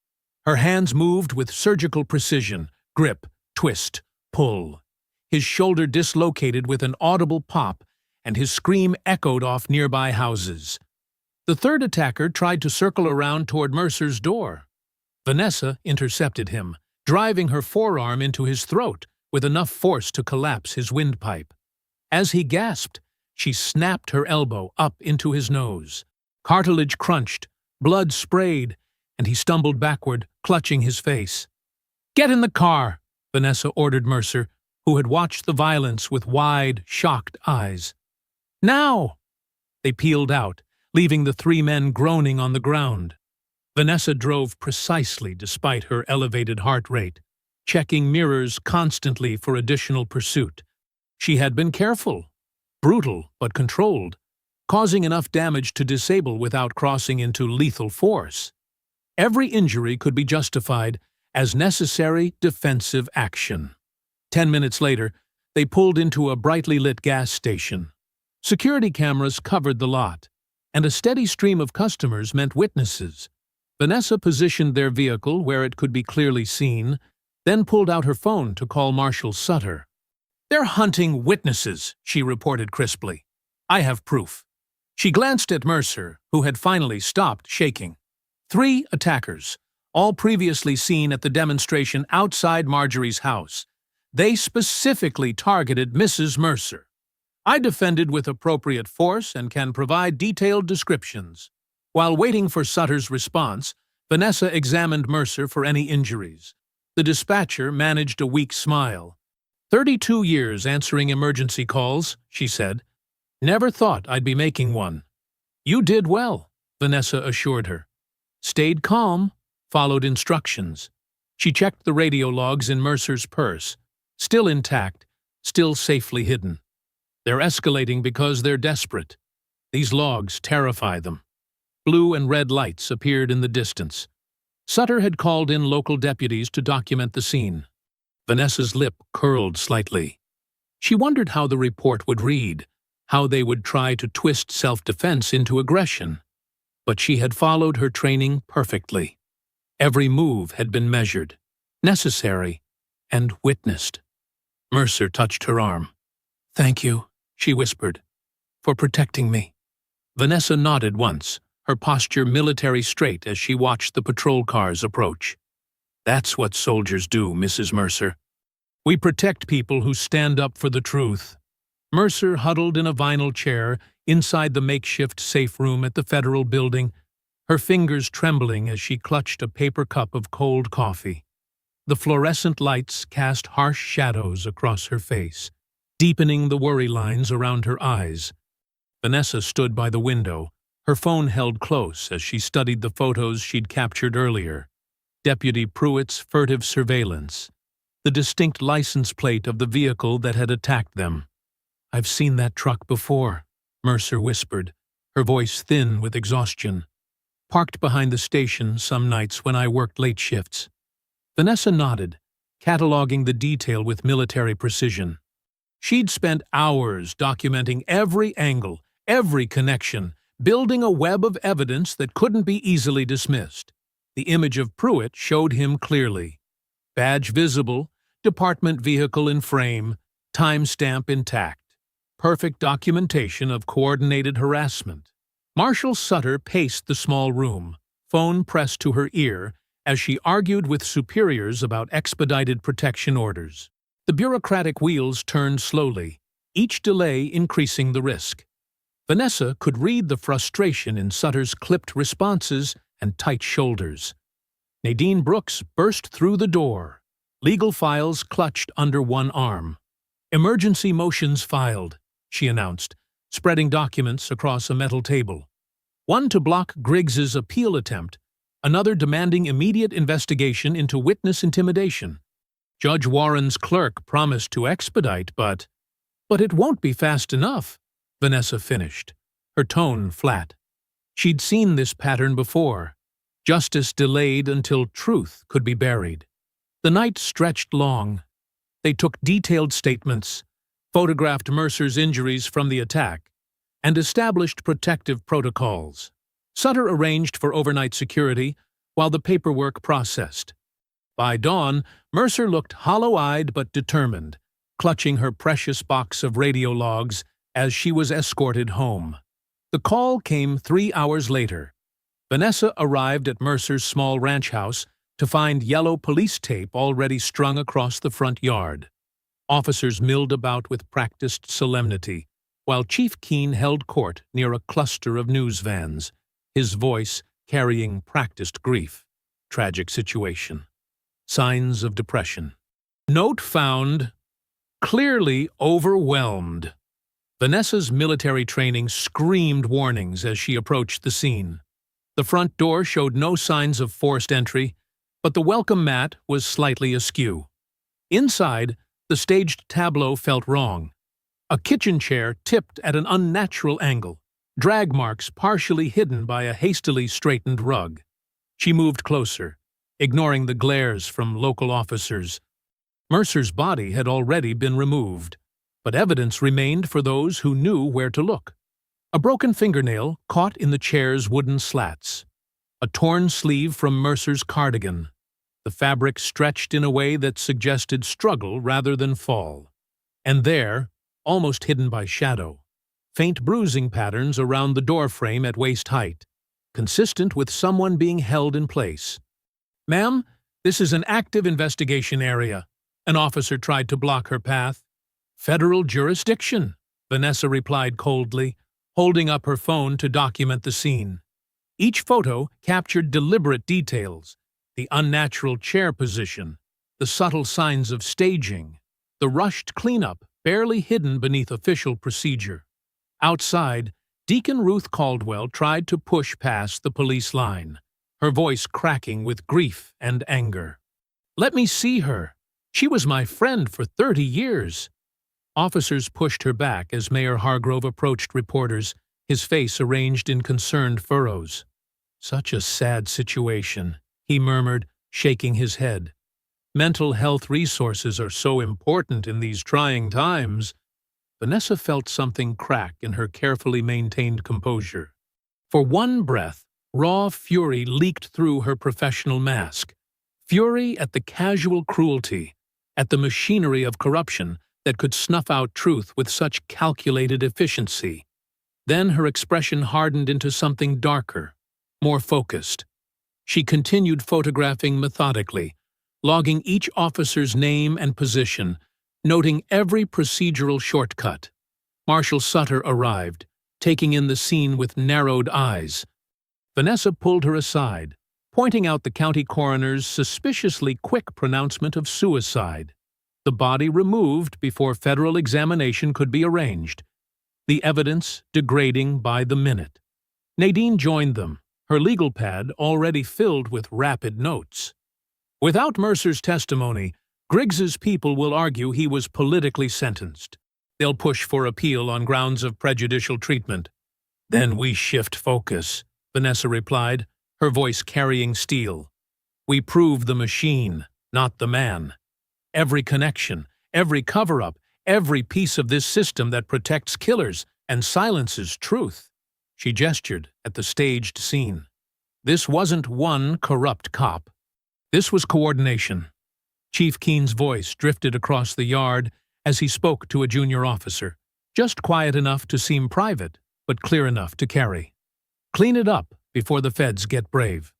Her hands moved with surgical precision, grip, twist, pull. His shoulder dislocated with an audible pop, and his scream echoed off nearby houses. The third attacker tried to circle around toward Mercer's door. Vanessa intercepted him, driving her forearm into his throat with enough force to collapse his windpipe. As he gasped, she snapped her elbow up into his nose. Cartilage crunched, blood sprayed, and he stumbled backward, clutching his face. "Get in the car," Vanessa ordered Mercer, who had watched the violence with wide, shocked eyes. "Now!" They peeled out, leaving the 3 men groaning on the ground. Vanessa drove precisely despite her elevated heart rate, checking mirrors constantly for additional pursuit. She had been careful, brutal but controlled, causing enough damage to disable without crossing into lethal force. Every injury could be justified as necessary defensive action. 10 minutes later, they pulled into a brightly lit gas station. Security cameras covered the lot, and a steady stream of customers meant witnesses. Vanessa positioned their vehicle where it could be clearly seen, then pulled out her phone to call Marshal Sutter. "They're hunting witnesses," she reported crisply. "I have proof." She glanced at Mercer, who had finally stopped shaking. 3 attackers, all previously seen at the demonstration outside Marjorie's house. They specifically targeted Mrs. Mercer. I defended with appropriate force and can provide detailed descriptions. While waiting for Sutter's response, Vanessa examined Mercer for any injuries. The dispatcher managed a weak smile. 32 years answering emergency calls, she said. Never thought I'd be making one. You did well, Vanessa assured her. Stayed calm, followed instructions. She checked the radio logs in Mercer's purse. Still intact, still safely hidden. They're escalating because they're desperate. These logs terrify them. Blue and red lights appeared in the distance. Sutter had called in local deputies to document the scene. Vanessa's lip curled slightly. She wondered how the report would read, how they would try to twist self-defense into aggression. But she had followed her training perfectly. Every move had been measured, necessary, and witnessed. Mercer touched her arm. Thank you, she whispered, for protecting me. Vanessa nodded once, her posture military straight as she watched the patrol cars approach. That's what soldiers do, Mrs. Mercer. We protect people who stand up for the truth. Mercer huddled in a vinyl chair inside the makeshift safe room at the federal building, her fingers trembling as she clutched a paper cup of cold coffee. The fluorescent lights cast harsh shadows across her face, deepening the worry lines around her eyes. Vanessa stood by the window, her phone held close as she studied the photos she'd captured earlier. Deputy Pruitt's furtive surveillance, the distinct license plate of the vehicle that had attacked them. I've seen that truck before, Mercer whispered, her voice thin with exhaustion. Parked behind the station some nights when I worked late shifts. Vanessa nodded, cataloging the detail with military precision. She'd spent hours documenting every angle, every connection, building a web of evidence that couldn't be easily dismissed. The image of Pruitt showed him clearly. Badge visible, department vehicle in frame, timestamp intact. Perfect documentation of coordinated harassment. Marshal Sutter paced the small room, phone pressed to her ear, as she argued with superiors about expedited protection orders. The bureaucratic wheels turned slowly, each delay increasing the risk. Vanessa could read the frustration in Sutter's clipped responses and tight shoulders. Nadine Brooks burst through the door, legal files clutched under one arm. Emergency motions filed, she announced, spreading documents across a metal table. One to block Griggs's appeal attempt, another demanding immediate investigation into witness intimidation. Judge Warren's clerk promised to expedite, but it won't be fast enough, Vanessa finished, her tone flat. She'd seen this pattern before. Justice delayed until truth could be buried. The night stretched long. They took detailed statements, photographed Mercer's injuries from the attack, and established protective protocols. Sutter arranged for overnight security while the paperwork processed. By dawn, Mercer looked hollow-eyed but determined, clutching her precious box of radio logs as she was escorted home. The call came 3 hours later. Vanessa arrived at Mercer's small ranch house to find yellow police tape already strung across the front yard. Officers milled about with practiced solemnity, while Chief Keene held court near a cluster of news vans, his voice carrying practiced grief. Tragic situation. Signs of depression. Note found. Clearly overwhelmed. Vanessa's military training screamed warnings as she approached the scene. The front door showed no signs of forced entry, but the welcome mat was slightly askew. Inside, the staged tableau felt wrong. A kitchen chair tipped at an unnatural angle, drag marks partially hidden by a hastily straightened rug. She moved closer, ignoring the glares from local officers. Mercer's body had already been removed, but evidence remained for those who knew where to look. A broken fingernail caught in the chair's wooden slats. A torn sleeve from Mercer's cardigan. The fabric stretched in a way that suggested struggle rather than fall. And there, almost hidden by shadow, faint bruising patterns around the doorframe at waist height, consistent with someone being held in place. Ma'am, this is an active investigation area. An officer tried to block her path. Federal jurisdiction, Vanessa replied coldly, holding up her phone to document the scene. Each photo captured deliberate details: the unnatural chair position, the subtle signs of staging, the rushed cleanup barely hidden beneath official procedure. Outside, Deacon Ruth Caldwell tried to push past the police line, her voice cracking with grief and anger. "Let me see her. She was my friend for 30 years. Officers pushed her back as Mayor Hargrove approached reporters, his face arranged in concerned furrows. "Such a sad situation," he murmured, shaking his head. "Mental health resources are so important in these trying times." Vanessa felt something crack in her carefully maintained composure. For one breath, raw fury leaked through her professional mask. Fury at the casual cruelty, at the machinery of corruption that could snuff out truth with such calculated efficiency. Then her expression hardened into something darker, more focused. She continued photographing methodically, logging each officer's name and position, noting every procedural shortcut. Marshal Sutter arrived, taking in the scene with narrowed eyes. Vanessa pulled her aside, pointing out the county coroner's suspiciously quick pronouncement of suicide. The body removed before federal examination could be arranged. The evidence degrading by the minute. Nadine joined them, her legal pad already filled with rapid notes. Without Mercer's testimony, Griggs's people will argue he was politically sentenced. They'll push for appeal on grounds of prejudicial treatment. "Then we shift focus," Vanessa replied, her voice carrying steel. "We prove the machine, not the man. Every connection, every cover-up, every piece of this system that protects killers and silences truth." She gestured at the staged scene. This wasn't one corrupt cop. This was coordination. Chief Keene's voice drifted across the yard as he spoke to a junior officer, just quiet enough to seem private, but clear enough to carry. "Clean it up before the feds get brave."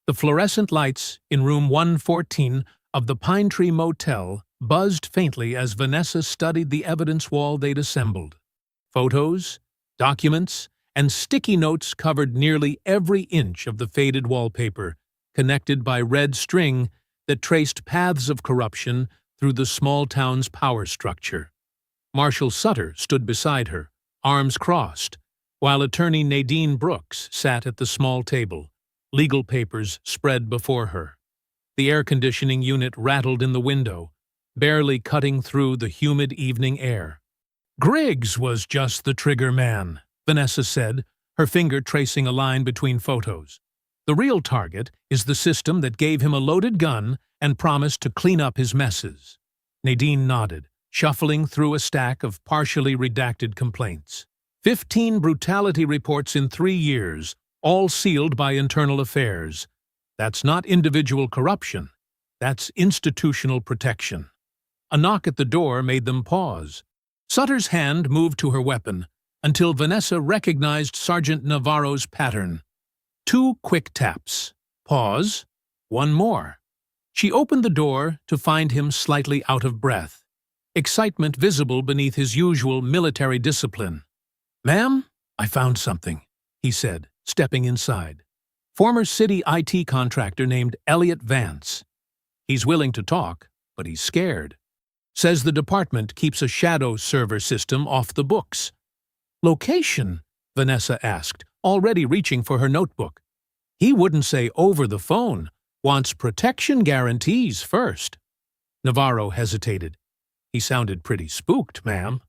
The fluorescent lights in room 114 of the Pine Tree Motel buzzed faintly as Vanessa studied the evidence wall they'd assembled. Photos, documents, and sticky notes covered nearly every inch of the faded wallpaper, connected by red string that traced paths of corruption through the small town's power structure. Marshal Sutter stood beside her, arms crossed, while attorney Nadine Brooks sat at the small table, legal papers spread before her. The air conditioning unit rattled in the window, barely cutting through the humid evening air. "Griggs was just the trigger man," Vanessa said, her finger tracing a line between photos. "The real target is the system that gave him a loaded gun and promised to clean up his messes." Nadine nodded, shuffling through a stack of partially redacted complaints. 15 brutality reports in 3 years, all sealed by Internal Affairs. That's not individual corruption. That's institutional protection. A knock at the door made them pause. Sutter's hand moved to her weapon until Vanessa recognized Sergeant Navarro's pattern. 2 quick taps. Pause. 1 more. She opened the door to find him slightly out of breath, excitement visible beneath his usual military discipline. "Ma'am, I found something," he said, stepping inside. "Former city IT contractor named Elliot Vance. He's willing to talk, but he's scared. Says the department keeps a shadow server system off the books." "Location?" Vanessa asked, already reaching for her notebook. "He wouldn't say over the phone. Wants protection guarantees first." Navarro hesitated. "He sounded pretty spooked, ma'am."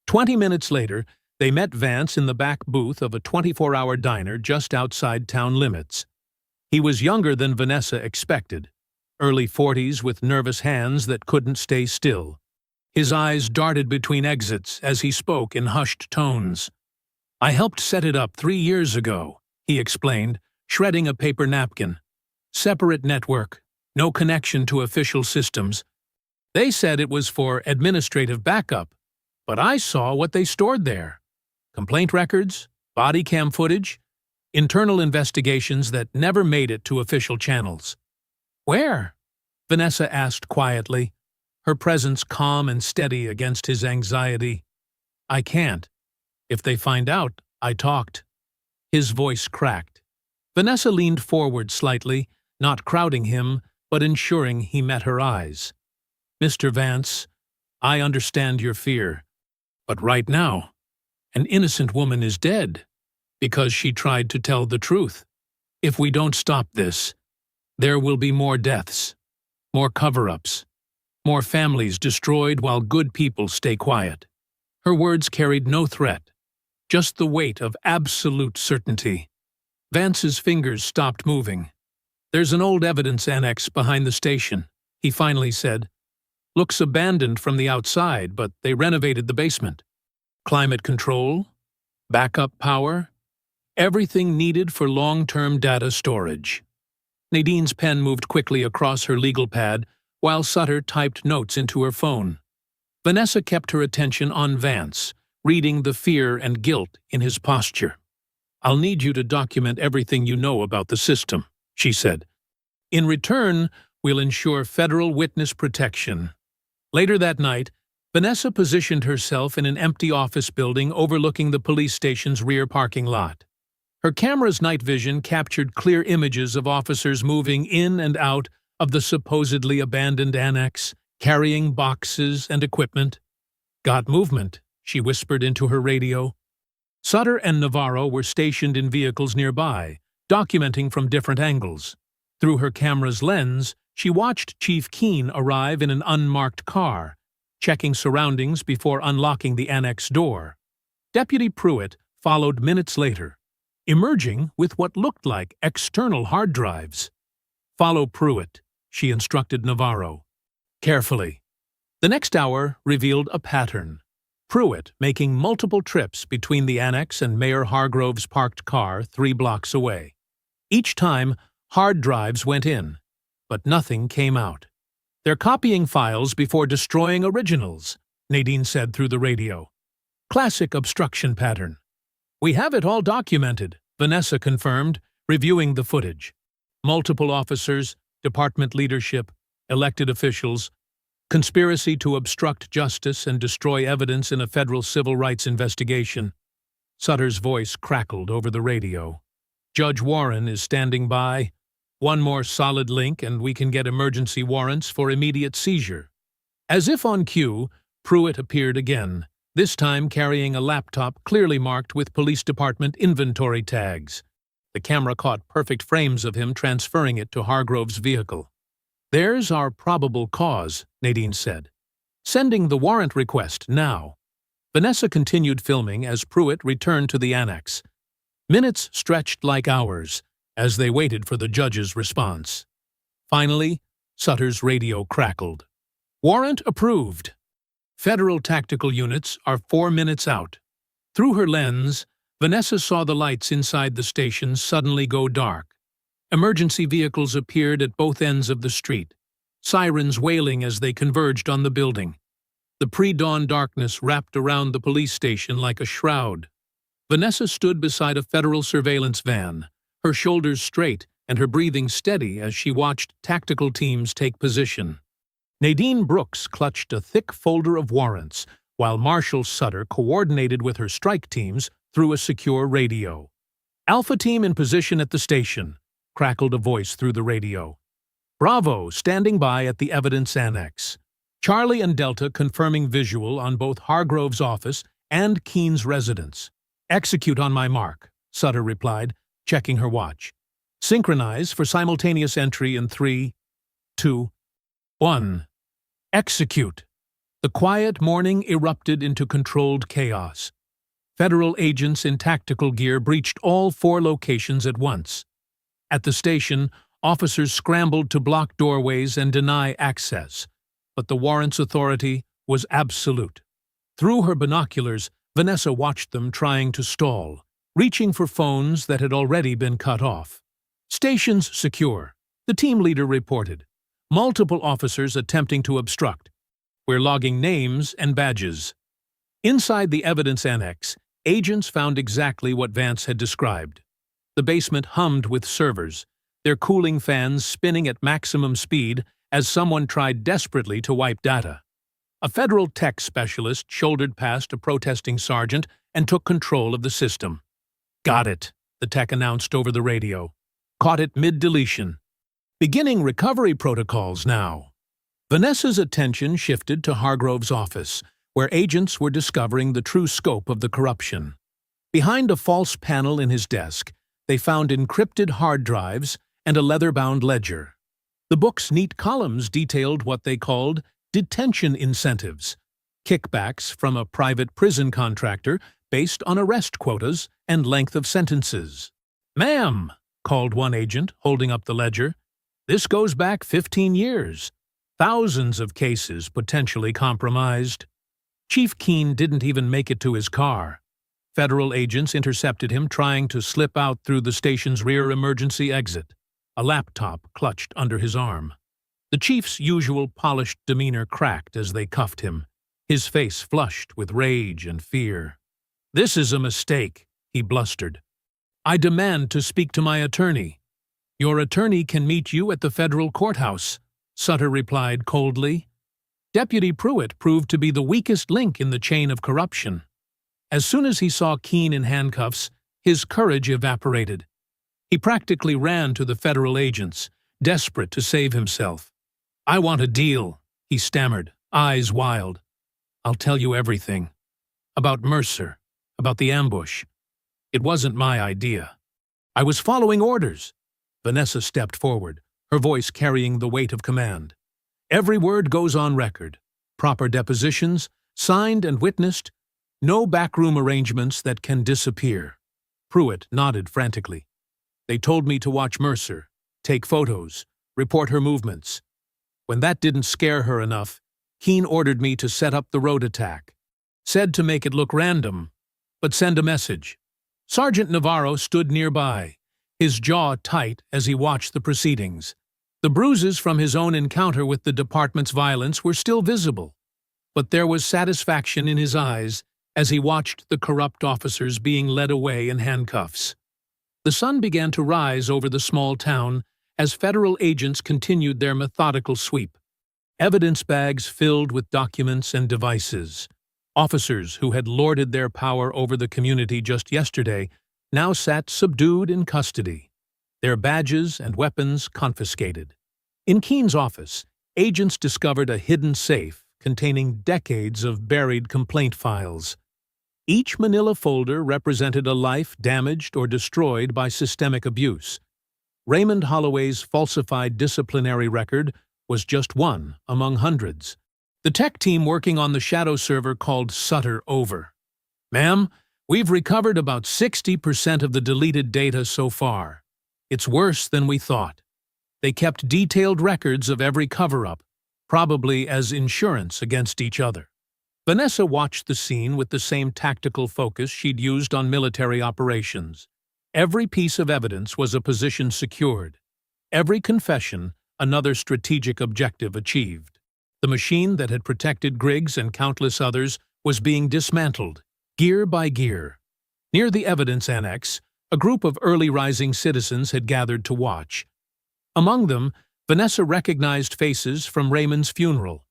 20 minutes later, they met Vance in the back booth of a 24-hour diner just outside town limits. He was younger than Vanessa expected, early 40s with nervous hands that couldn't stay still. His eyes darted between exits as he spoke in hushed tones. "I helped set it up 3 years ago," he explained, shredding a paper napkin. "Separate network, no connection to official systems. They said it was for administrative backup, but I saw what they stored there. Complaint records, body cam footage, internal investigations that never made it to official channels. Where? Vanessa asked quietly, her presence calm and steady against his anxiety. I can't. If they find out, I talked. His voice cracked. Vanessa leaned forward slightly, not crowding him, but ensuring he met her eyes. Mr. Vance, I understand your fear. But right now, an innocent woman is dead because she tried to tell the truth. If we don't stop this, there will be more deaths, more cover-ups, more families destroyed while good people stay quiet. Her words carried no threat, just the weight of absolute certainty. Vance's fingers stopped moving. There's an old evidence annex behind the station, he finally said. Looks abandoned from the outside, but they renovated the basement. Climate control, backup power, everything needed for long-term data storage. Nadine's pen moved quickly across her legal pad while Sutter typed notes into her phone. Vanessa kept her attention on Vance, reading the fear and guilt in his posture. I'll need you to document everything you know about the system, she said. In return, we'll ensure federal witness protection. Later that night, Vanessa positioned herself in an empty office building overlooking the police station's rear parking lot. Her camera's night vision captured clear images of officers moving in and out of the supposedly abandoned annex, carrying boxes and equipment. Got movement, she whispered into her radio. Sutter and Navarro were stationed in vehicles nearby, documenting from different angles. Through her camera's lens, she watched Chief Keene arrive in an unmarked car, checking surroundings before unlocking the annex door. Deputy Pruitt followed minutes later, emerging with what looked like external hard drives. Follow Pruitt, she instructed Navarro. Carefully. The next hour revealed a pattern. Pruitt making multiple trips between the annex and Mayor Hargrove's parked car 3 blocks away. Each time, hard drives went in, but nothing came out. They're copying files before destroying originals, Nadine said through the radio. Classic obstruction pattern. We have it all documented, Vanessa confirmed, reviewing the footage. Multiple officers, department leadership, elected officials, conspiracy to obstruct justice and destroy evidence in a federal civil rights investigation. Sutter's voice crackled over the radio. Judge Warren is standing by. One more solid link and we can get emergency warrants for immediate seizure. As if on cue, Pruitt appeared again, this time carrying a laptop clearly marked with police department inventory tags. The camera caught perfect frames of him transferring it to Hargrove's vehicle. There's our probable cause, Nadine said. Sending the warrant request now. Vanessa continued filming as Pruitt returned to the annex. Minutes stretched like hours as they waited for the judge's response. Finally, Sutter's radio crackled. Warrant approved. Federal tactical units are 4 minutes out. Through her lens, Vanessa saw the lights inside the station suddenly go dark. Emergency vehicles appeared at both ends of the street, sirens wailing as they converged on the building. The pre-dawn darkness wrapped around the police station like a shroud. Vanessa stood beside a federal surveillance van, her shoulders straight and her breathing steady as she watched tactical teams take position. Nadine Brooks clutched a thick folder of warrants, while Marshal Sutter coordinated with her strike teams through a secure radio. Alpha team in position at the station, crackled a voice through the radio. Bravo, standing by at the evidence annex. Charlie and Delta confirming visual on both Hargrove's office and Keene's residence. Execute on my mark, Sutter replied, checking her watch. Synchronize for simultaneous entry in 3, 2, 1. Execute. The quiet morning erupted into controlled chaos. Federal agents in tactical gear breached all 4 locations at once. At the station, officers scrambled to block doorways and deny access, but the warrant's authority was absolute. Through her binoculars, Vanessa watched them trying to stall, reaching for phones that had already been cut off. Stations secure, the team leader reported. Multiple officers attempting to obstruct. We're logging names and badges. Inside the evidence annex, agents found exactly what Vance had described. The basement hummed with servers, their cooling fans spinning at maximum speed as someone tried desperately to wipe data. A federal tech specialist shouldered past a protesting sergeant and took control of the system. "Got it," the tech announced over the radio. "Caught it mid-deletion. Beginning recovery protocols now." Vanessa's attention shifted to Hargrove's office, where agents were discovering the true scope of the corruption. Behind a false panel in his desk, they found encrypted hard drives and a leather-bound ledger. The book's neat columns detailed what they called detention incentives, kickbacks from a private prison contractor based on arrest quotas and length of sentences. "Ma'am," called one agent, holding up the ledger, "this goes back 15 years. Thousands of cases potentially compromised." Chief Keene didn't even make it to his car. Federal agents intercepted him trying to slip out through the station's rear emergency exit, a laptop clutched under his arm. The chief's usual polished demeanor cracked as they cuffed him, his face flushed with rage and fear. "This is a mistake," he blustered. "I demand to speak to my attorney." "Your attorney can meet you at the federal courthouse," Sutter replied coldly. Deputy Pruitt proved to be the weakest link in the chain of corruption. As soon as he saw Keene in handcuffs, his courage evaporated. He practically ran to the federal agents, desperate to save himself. "I want a deal," he stammered, eyes wild. "I'll tell you everything. About Mercer, about the ambush. It wasn't my idea. I was following orders." Vanessa stepped forward, her voice carrying the weight of command. "Every word goes on record. Proper depositions, signed and witnessed. No backroom arrangements that can disappear." Pruitt nodded frantically. "They told me to watch Mercer, take photos, report her movements. When that didn't scare her enough, Keene ordered me to set up the road attack. Said to make it look random, but send a message." Sergeant Navarro stood nearby, his jaw tight as he watched the proceedings. The bruises from his own encounter with the department's violence were still visible, but there was satisfaction in his eyes as he watched the corrupt officers being led away in handcuffs. The sun began to rise over the small town as federal agents continued their methodical sweep. Evidence bags filled with documents and devices. Officers who had lorded their power over the community just yesterday now sat subdued in custody, their badges and weapons confiscated. In Keene's office, agents discovered a hidden safe containing decades of buried complaint files. Each manila folder represented a life damaged or destroyed by systemic abuse. Raymond Holloway's falsified disciplinary record was just one among hundreds. The tech team working on the shadow server called Sutter over. "Ma'am, we've recovered about 60% of the deleted data so far. It's worse than we thought. They kept detailed records of every cover-up, probably as insurance against each other." Vanessa watched the scene with the same tactical focus she'd used on military operations. Every piece of evidence was a position secured. Every confession, another strategic objective achieved. The machine that had protected Griggs and countless others was being dismantled, gear by gear. Near the evidence annex, a group of early rising citizens had gathered to watch. Among them, Vanessa recognized faces from Raymond's funeral,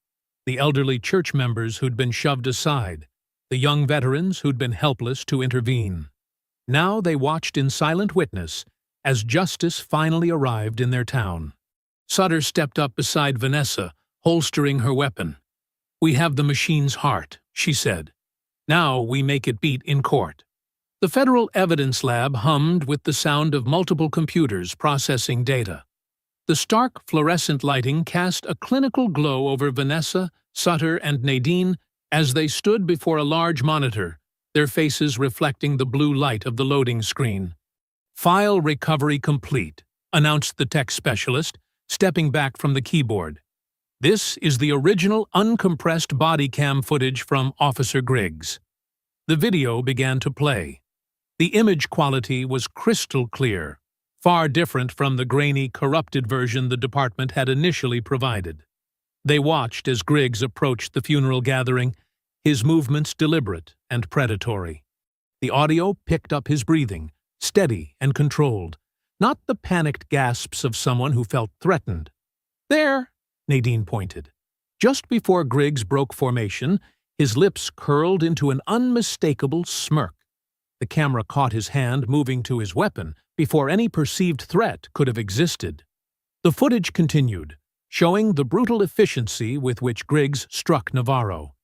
the elderly church members who'd been shoved aside, the young veterans who'd been helpless to intervene. Now they watched in silent witness as justice finally arrived in their town. Sutter stepped up beside Vanessa, holstering her weapon. "We have the machine's heart," she said. "Now we make it beat in court." The Federal Evidence Lab hummed with the sound of multiple computers processing data. The stark fluorescent lighting cast a clinical glow over Vanessa, Sutter, and Nadine as they stood before a large monitor, their faces reflecting the blue light of the loading screen. "File recovery complete," announced the tech specialist, stepping back from the keyboard. "This is the original uncompressed body cam footage from Officer Griggs." The video began to play. The image quality was crystal clear, far different from the grainy, corrupted version the department had initially provided. They watched as Griggs approached the funeral gathering, his movements deliberate and predatory. The audio picked up his breathing, steady and controlled, not the panicked gasps of someone who felt threatened. "There," Nadine pointed. Just before Griggs broke formation, his lips curled into an unmistakable smirk. The camera caught his hand moving to his weapon before any perceived threat could have existed. The footage continued, showing the brutal efficiency with which Griggs struck Navarro.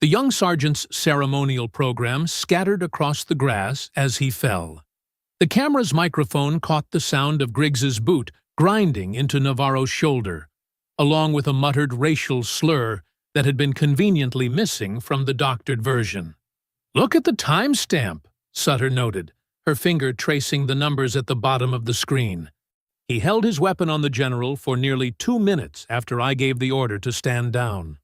The young sergeant's ceremonial program scattered across the grass as he fell. The camera's microphone caught the sound of Griggs's boot grinding into Navarro's shoulder, along with a muttered racial slur that had been conveniently missing from the doctored version. "Look at the timestamp," Sutter noted, her finger tracing the numbers at the bottom of the screen. He held his weapon on the general for nearly 2 minutes after I gave the order to stand down.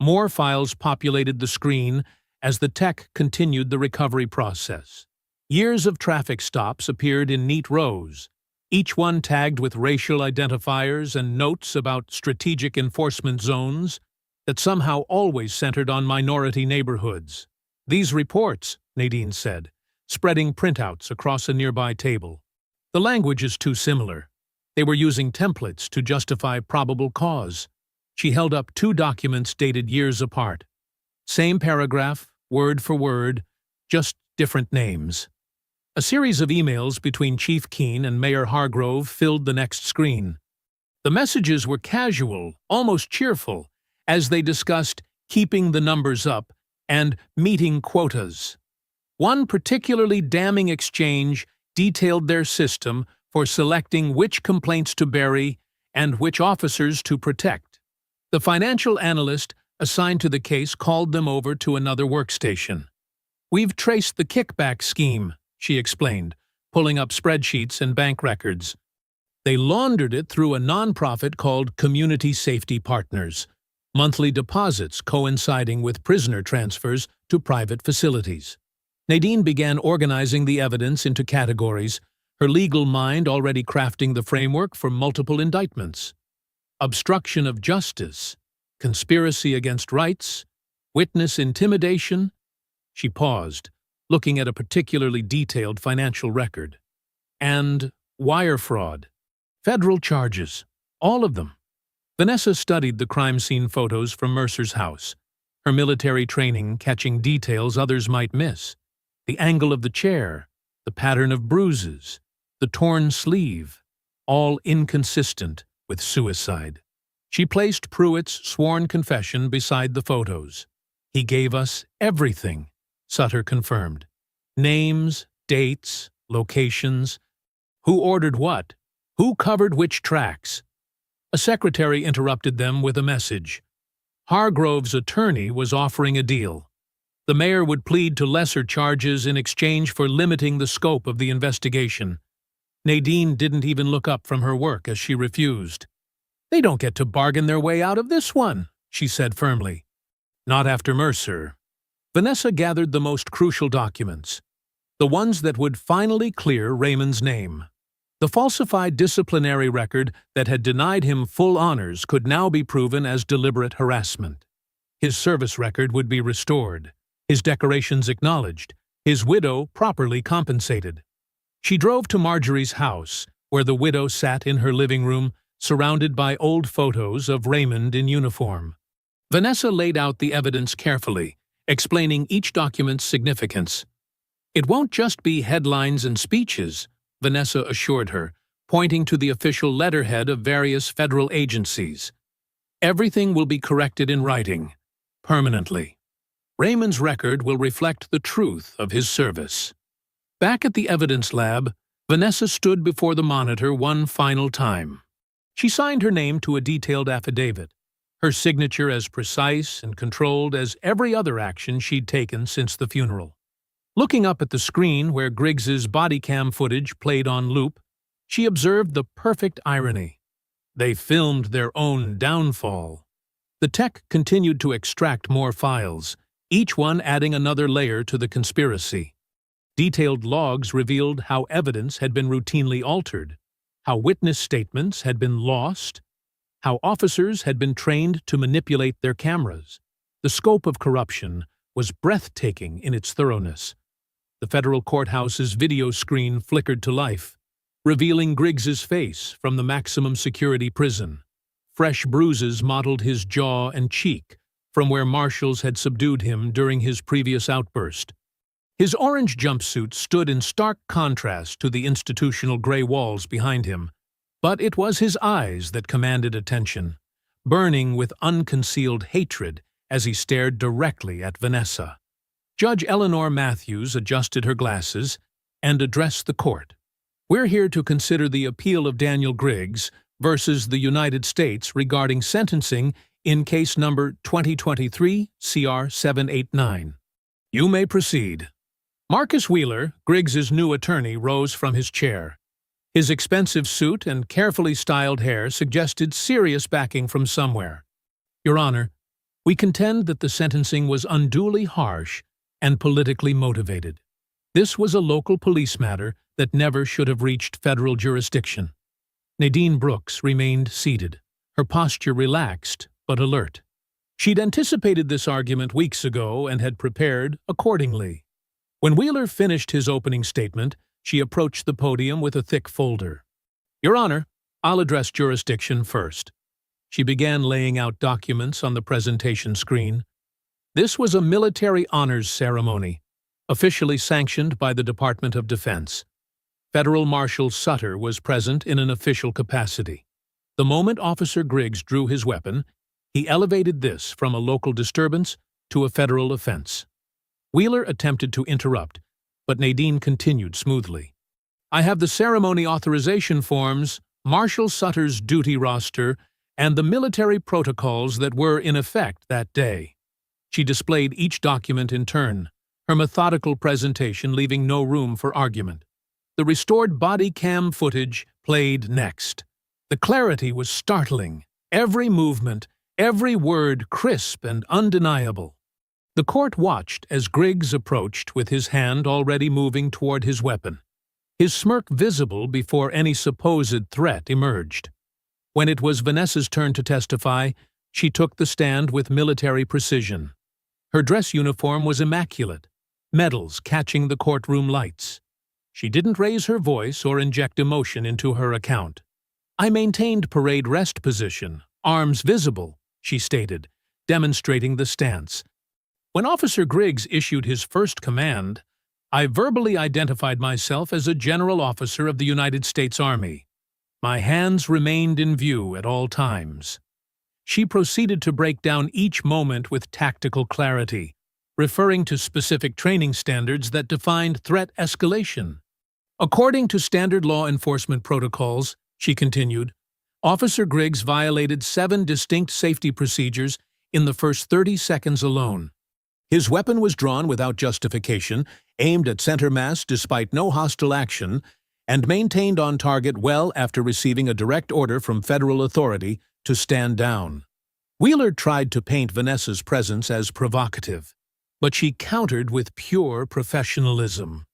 More files populated the screen as the tech continued the recovery process. Years of traffic stops appeared in neat rows, each one tagged with racial identifiers and notes about strategic enforcement zones that somehow always centered on minority neighborhoods. "These reports," Nadine said, spreading printouts across a nearby table. "The language is too similar. They were using templates to justify probable cause." She held up 2 documents dated years apart. Same paragraph, word for word, just different names. A series of emails between Chief Keene and Mayor Hargrove filled the next screen. The messages were casual, almost cheerful, as they discussed keeping the numbers up and meeting quotas. One particularly damning exchange detailed their system for selecting which complaints to bury and which officers to protect. The financial analyst assigned to the case called them over to another workstation. "We've traced the kickback scheme," she explained, pulling up spreadsheets and bank records. "They laundered it through a nonprofit called Community Safety Partners, monthly deposits coinciding with prisoner transfers to private facilities." Nadine began organizing the evidence into categories, her legal mind already crafting the framework for multiple indictments. Obstruction of justice, conspiracy against rights, witness intimidation. She paused, looking at a particularly detailed financial record. And wire fraud. Federal charges. All of them. Vanessa studied the crime scene photos from Mercer's house, her military training catching details others might miss. The angle of the chair, the pattern of bruises, the torn sleeve, all inconsistent with suicide. She placed Pruitt's sworn confession beside the photos. "He gave us everything," Sutter confirmed. "Names, dates, locations, who ordered what, who covered which tracks." A secretary interrupted them with a message. Hargrove's attorney was offering a deal. The mayor would plead to lesser charges in exchange for limiting the scope of the investigation. Nadine didn't even look up from her work as she refused. "They don't get to bargain their way out of this one," she said firmly. "Not after Mercer." Vanessa gathered the most crucial documents, the ones that would finally clear Raymond's name. The falsified disciplinary record that had denied him full honors could now be proven as deliberate harassment. His service record would be restored, his decorations acknowledged, his widow properly compensated. She drove to Marjorie's house, where the widow sat in her living room, surrounded by old photos of Raymond in uniform. Vanessa laid out the evidence carefully, explaining each document's significance. "It won't just be headlines and speeches," Vanessa assured her, pointing to the official letterhead of various federal agencies. "Everything will be corrected in writing, permanently. Raymond's record will reflect the truth of his service." Back at the evidence lab, Vanessa stood before the monitor one final time. She signed her name to a detailed affidavit, her signature as precise and controlled as every other action she'd taken since the funeral. Looking up at the screen where Griggs's body cam footage played on loop, she observed the perfect irony. They filmed their own downfall. The tech continued to extract more files, each one adding another layer to the conspiracy. Detailed logs revealed how evidence had been routinely altered, how witness statements had been lost, how officers had been trained to manipulate their cameras. The scope of corruption was breathtaking in its thoroughness. The federal courthouse's video screen flickered to life. revealing Griggs's face from the maximum security prison. Fresh bruises mottled his jaw and cheek from where marshals had subdued him during his previous outburst. His orange jumpsuit stood in stark contrast to the institutional gray walls behind him, but it was his eyes that commanded attention, burning with unconcealed hatred as he stared directly at Vanessa. Judge Eleanor Matthews adjusted her glasses and addressed the court. "We're here to consider the appeal of Daniel Griggs versus the United States regarding sentencing in case number 2023 CR 789. You may proceed." Marcus Wheeler, Griggs's new attorney, rose from his chair. His expensive suit and carefully styled hair suggested serious backing from somewhere. "Your Honor, we contend that the sentencing was unduly harsh and politically motivated. This was a local police matter that never should have reached federal jurisdiction." Nadine Brooks remained seated, her posture relaxed but alert. She'd anticipated this argument weeks ago and had prepared accordingly. When Wheeler finished his opening statement, she approached the podium with a thick folder. "Your Honor, I'll address jurisdiction first." She began laying out documents on the presentation screen. This was a military honors ceremony, officially sanctioned by the Department of Defense. Federal Marshal Sutter was present in an official capacity. The moment Officer Griggs drew his weapon, he elevated this from a local disturbance to a federal offense. Wheeler attempted to interrupt, but Nadine continued smoothly. "I have the ceremony authorization forms, Marshal Sutter's duty roster, and the military protocols that were in effect that day." She displayed each document in turn, her methodical presentation leaving no room for argument. The restored body cam footage played next. The clarity was startling, every movement, every word crisp and undeniable. The court watched as Griggs approached with his hand already moving toward his weapon, his smirk visible before any supposed threat emerged. When it was Vanessa's turn to testify, she took the stand with military precision. Her dress uniform was immaculate, medals catching the courtroom lights. She didn't raise her voice or inject emotion into her account. "I maintained parade rest position, arms visible," she stated, demonstrating the stance. "When Officer Griggs issued his first command, I verbally identified myself as a general officer of the United States Army. My hands remained in view at all times." She proceeded to break down each moment with tactical clarity, referring to specific training standards that defined threat escalation. "According to standard law enforcement protocols," she continued, "Officer Griggs violated 7 distinct safety procedures in the first 30 seconds alone. His weapon was drawn without justification, aimed at center mass despite no hostile action, and maintained on target well after receiving a direct order from federal authority to stand down." Wheeler tried to paint Vanessa's presence as provocative, but she countered with pure professionalism.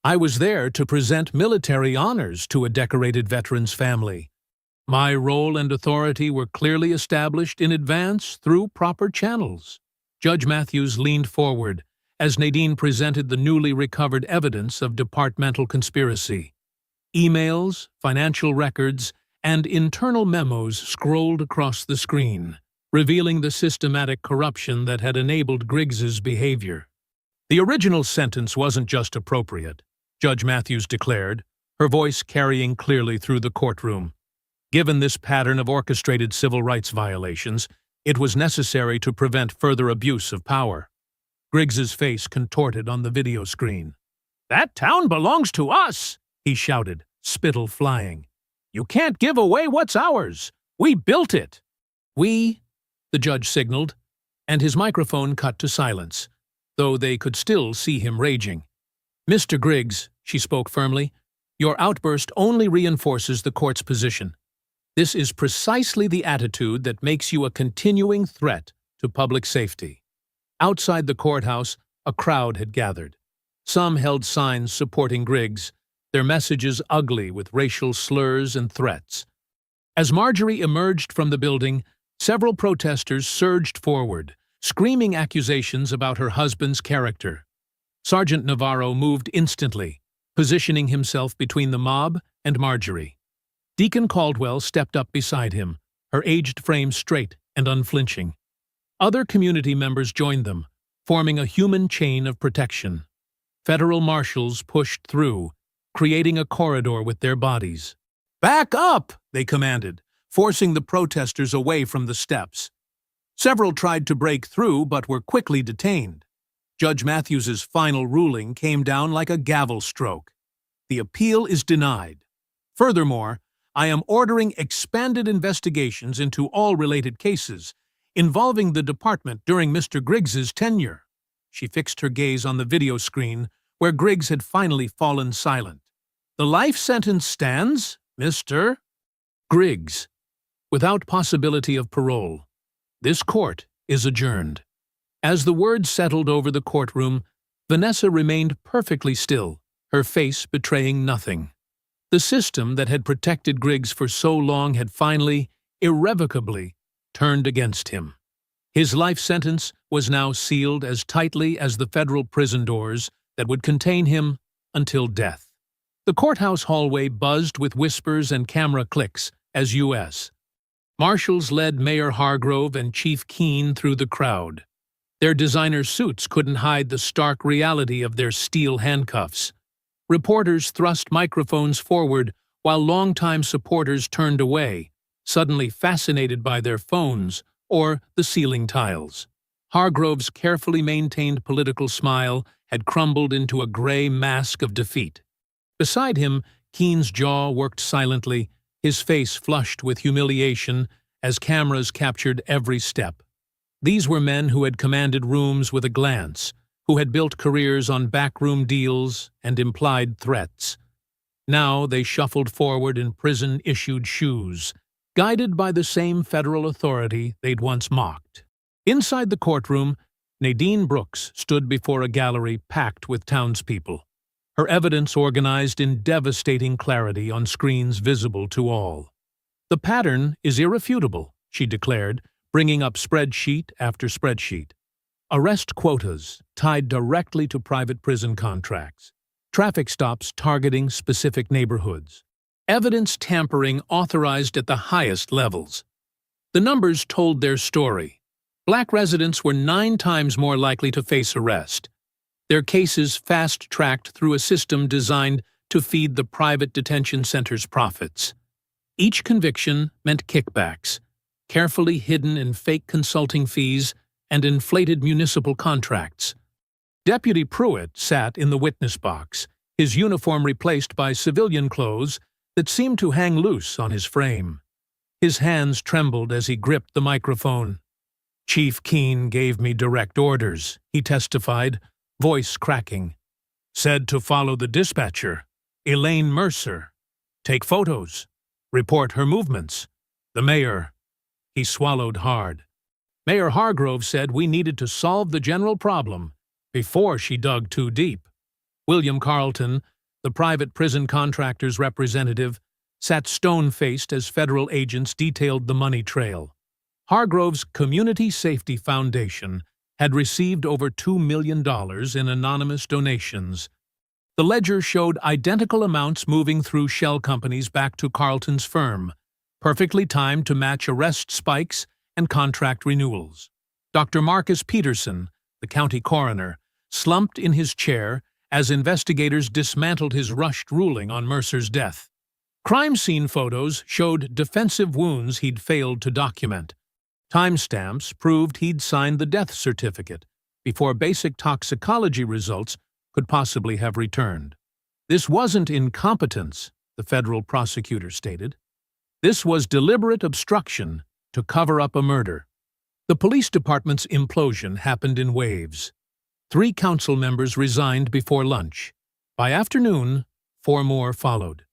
"I was there to present military honors to a decorated veteran's family. My role and authority were clearly established in advance through proper channels." Judge Matthews leaned forward as Nadine presented the newly recovered evidence of departmental conspiracy. Emails, financial records, and internal memos scrolled across the screen, revealing the systematic corruption that had enabled Griggs's behavior. "The original sentence wasn't just appropriate," Judge Matthews declared, her voice carrying clearly through the courtroom. "Given this pattern of orchestrated civil rights violations, it was necessary to prevent further abuse of power." Griggs's face contorted on the video screen. "That town belongs to us," he shouted, spittle flying. "You can't give away what's ours. We built it." "We," the judge signaled, and his microphone cut to silence, though they could still see him raging. "Mr. Griggs," she spoke firmly, "your outburst only reinforces the court's position. This is precisely the attitude that makes you a continuing threat to public safety." Outside the courthouse, a crowd had gathered. Some held signs supporting Griggs, their messages ugly with racial slurs and threats. As Marjorie emerged from the building, several protesters surged forward, screaming accusations about her husband's character. Sergeant Navarro moved instantly, positioning himself between the mob and Marjorie. Deacon Caldwell stepped up beside him, her aged frame straight and unflinching. Other community members joined them, forming a human chain of protection. Federal marshals pushed through, creating a corridor with their bodies. "Back up!" they commanded, forcing the protesters away from the steps. Several tried to break through but were quickly detained. Judge Matthews's final ruling came down like a gavel stroke. The appeal is denied. Furthermore, I am ordering expanded investigations into all related cases involving the department during Mr. Griggs's tenure. She fixed her gaze on the video screen where Griggs had finally fallen silent. "The life sentence stands, Mr. Griggs, without possibility of parole. This court is adjourned." As the words settled over the courtroom, Vanessa remained perfectly still, her face betraying nothing. The system that had protected Griggs for so long had finally, irrevocably, turned against him. His life sentence was now sealed as tightly as the federal prison doors that would contain him until death. The courthouse hallway buzzed with whispers and camera clicks as U.S. Marshals led Mayor Hargrove and Chief Keene through the crowd. Their designer suits couldn't hide the stark reality of their steel handcuffs. Reporters thrust microphones forward while longtime supporters turned away, suddenly fascinated by their phones or the ceiling tiles. Hargrove's carefully maintained political smile had crumbled into a gray mask of defeat. Beside him, Keene's jaw worked silently, his face flushed with humiliation as cameras captured every step. These were men who had commanded rooms with a glance, who had built careers on backroom deals and implied threats. Now they shuffled forward in prison-issued shoes, guided by the same federal authority they'd once mocked. Inside the courtroom, Nadine Brooks stood before a gallery packed with townspeople, her evidence organized in devastating clarity on screens visible to all. "The pattern is irrefutable," she declared, bringing up spreadsheet after spreadsheet. Arrest quotas tied directly to private prison contracts, traffic stops targeting specific neighborhoods, evidence tampering authorized at the highest levels. The numbers told their story. Black residents were 9 times more likely to face arrest. Their cases fast-tracked through a system designed to feed the private detention center's profits. Each conviction meant kickbacks, carefully hidden in fake consulting fees and inflated municipal contracts. Deputy Pruitt sat in the witness box, his uniform replaced by civilian clothes that seemed to hang loose on his frame. His hands trembled as he gripped the microphone. "Chief Keene gave me direct orders," he testified, voice cracking. "Said to follow the dispatcher, Elaine Mercer. Take photos. Report her movements. The mayor." He swallowed hard. "Mayor Hargrove said we needed to solve the general problem before she dug too deep." William Carlton, the private prison contractor's representative, sat stone-faced as federal agents detailed the money trail. Hargrove's Community Safety Foundation had received over $2 million in anonymous donations. The ledger showed identical amounts moving through shell companies back to Carlton's firm, perfectly timed to match arrest spikes and contract renewals. Dr. Marcus Peterson, the county coroner, slumped in his chair as investigators dismantled his rushed ruling on Mercer's death. Crime scene photos showed defensive wounds he'd failed to document. Timestamps proved he'd signed the death certificate before basic toxicology results could possibly have returned. This wasn't incompetence, the federal prosecutor stated. This was deliberate obstruction to cover up a murder. The police department's implosion happened in waves. 3 council members resigned before lunch. By afternoon, 4 more followed.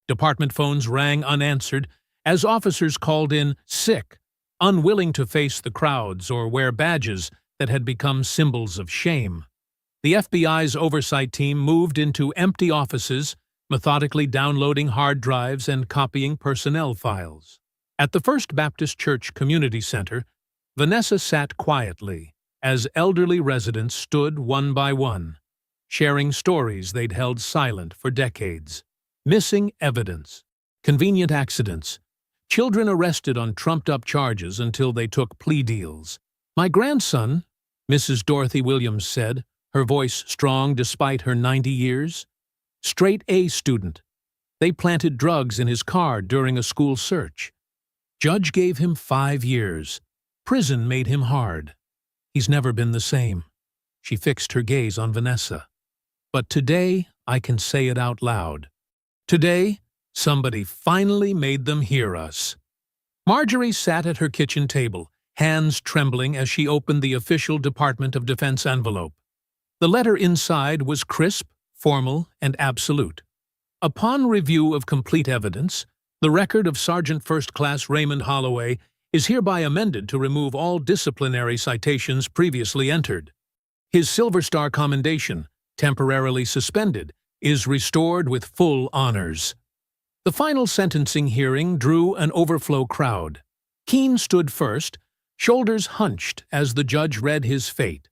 Department phones rang unanswered as officers called in sick, unwilling to face the crowds or wear badges that had become symbols of shame. The FBI's oversight team moved into empty offices, methodically downloading hard drives and copying personnel files. At the First Baptist Church Community Center, Vanessa sat quietly as elderly residents stood one by one. sharing stories they'd held silent for decades. Missing evidence, convenient accidents, children arrested on trumped-up charges until they took plea deals. "My grandson," Mrs. Dorothy Williams said, her voice strong despite her 90 years, "straight A student. They planted drugs in his car during a school search. Judge gave him 5 years. Prison made him hard. He's never been the same." She fixed her gaze on Vanessa. "But today, I can say it out loud. Today, somebody finally made them hear us." Marjorie sat at her kitchen table, hands trembling as she opened the official Department of Defense envelope. The letter inside was crisp, formal, and absolute. Upon review of complete evidence, the record of Sergeant First Class Raymond Holloway is hereby amended to remove all disciplinary citations previously entered. His Silver Star Commendation, temporarily suspended, is restored with full honors. The final sentencing hearing drew an overflow crowd. Keene stood first, shoulders hunched as the judge read his fate.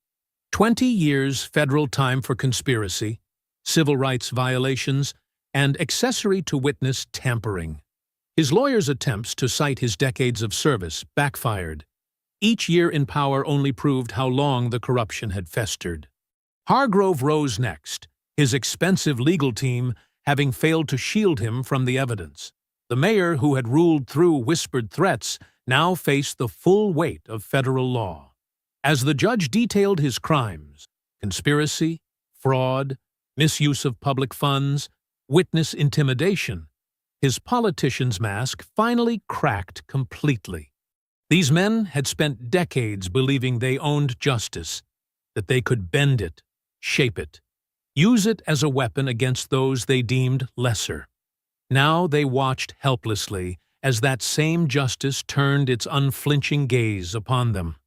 20 years federal time for conspiracy, civil rights violations, and accessory to witness tampering. His lawyers' attempts to cite his decades of service backfired. Each year in power only proved how long the corruption had festered. Hargrove rose next, his expensive legal team having failed to shield him from the evidence. The mayor, who had ruled through whispered threats, now faced the full weight of federal law. As the judge detailed his crimes, conspiracy, fraud, misuse of public funds, witness intimidation, his politician's mask finally cracked completely. These men had spent decades believing they owned justice, that they could bend it, shape it, use it as a weapon against those they deemed lesser. Now they watched helplessly as that same justice turned its unflinching gaze upon them.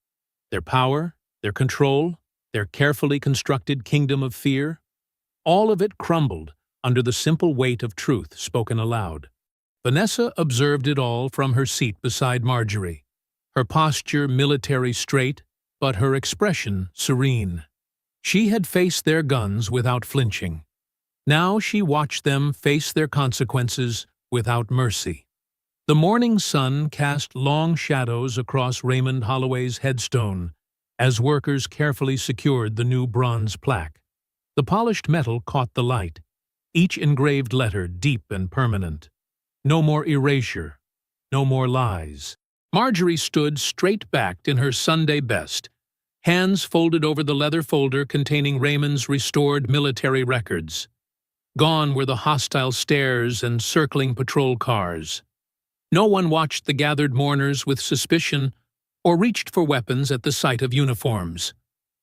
Their power, their control, their carefully constructed kingdom of fear, all of it crumbled under the simple weight of truth spoken aloud. Vanessa observed it all from her seat beside Marjorie, her posture military straight, but her expression serene. She had faced their guns without flinching. Now she watched them face their consequences without mercy. The morning sun cast long shadows across Raymond Holloway's headstone as workers carefully secured the new bronze plaque. The polished metal caught the light, each engraved letter deep and permanent. No more erasure, no more lies. Marjorie stood straight-backed in her Sunday best, hands folded over the leather folder containing Raymond's restored military records. Gone were the hostile stares and circling patrol cars. No one watched the gathered mourners with suspicion or reached for weapons at the sight of uniforms.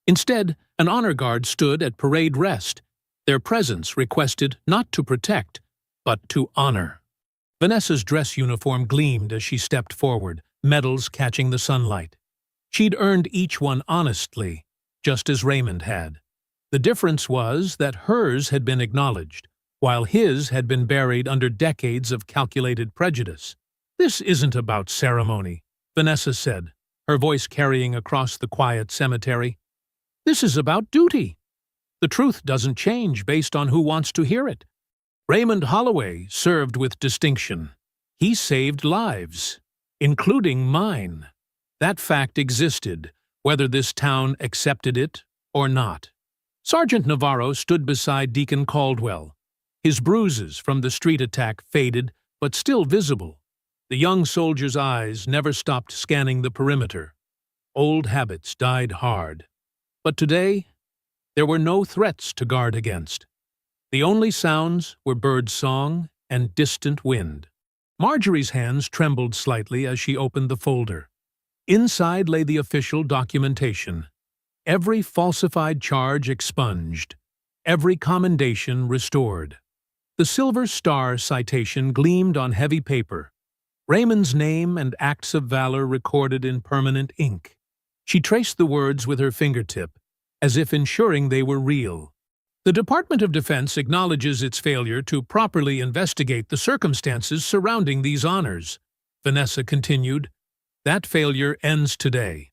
Instead, an honor guard stood at parade rest, their presence requested not to protect, but to honor. Vanessa's dress uniform gleamed as she stepped forward, medals catching the sunlight. She'd earned each one honestly, just as Raymond had. The difference was that hers had been acknowledged, while his had been buried under decades of calculated prejudice. "This isn't about ceremony," Vanessa said, her voice carrying across the quiet cemetery. "This is about duty. The truth doesn't change based on who wants to hear it. Raymond Holloway served with distinction. He saved lives, including mine. That fact existed, whether this town accepted it or not." Sergeant Navarro stood beside Deacon Caldwell. His bruises from the street attack faded, but still visible. The young soldier's eyes never stopped scanning the perimeter. Old habits died hard. But today, there were no threats to guard against. The only sounds were bird song and distant wind. Marjorie's hands trembled slightly as she opened the folder. Inside lay the official documentation. Every falsified charge expunged. Every commendation restored. The Silver Star citation gleamed on heavy paper. Raymond's name and acts of valor recorded in permanent ink. She traced the words with her fingertip, as if ensuring they were real. The Department of Defense acknowledges its failure to properly investigate the circumstances surrounding these honors. Vanessa continued, "That failure ends today.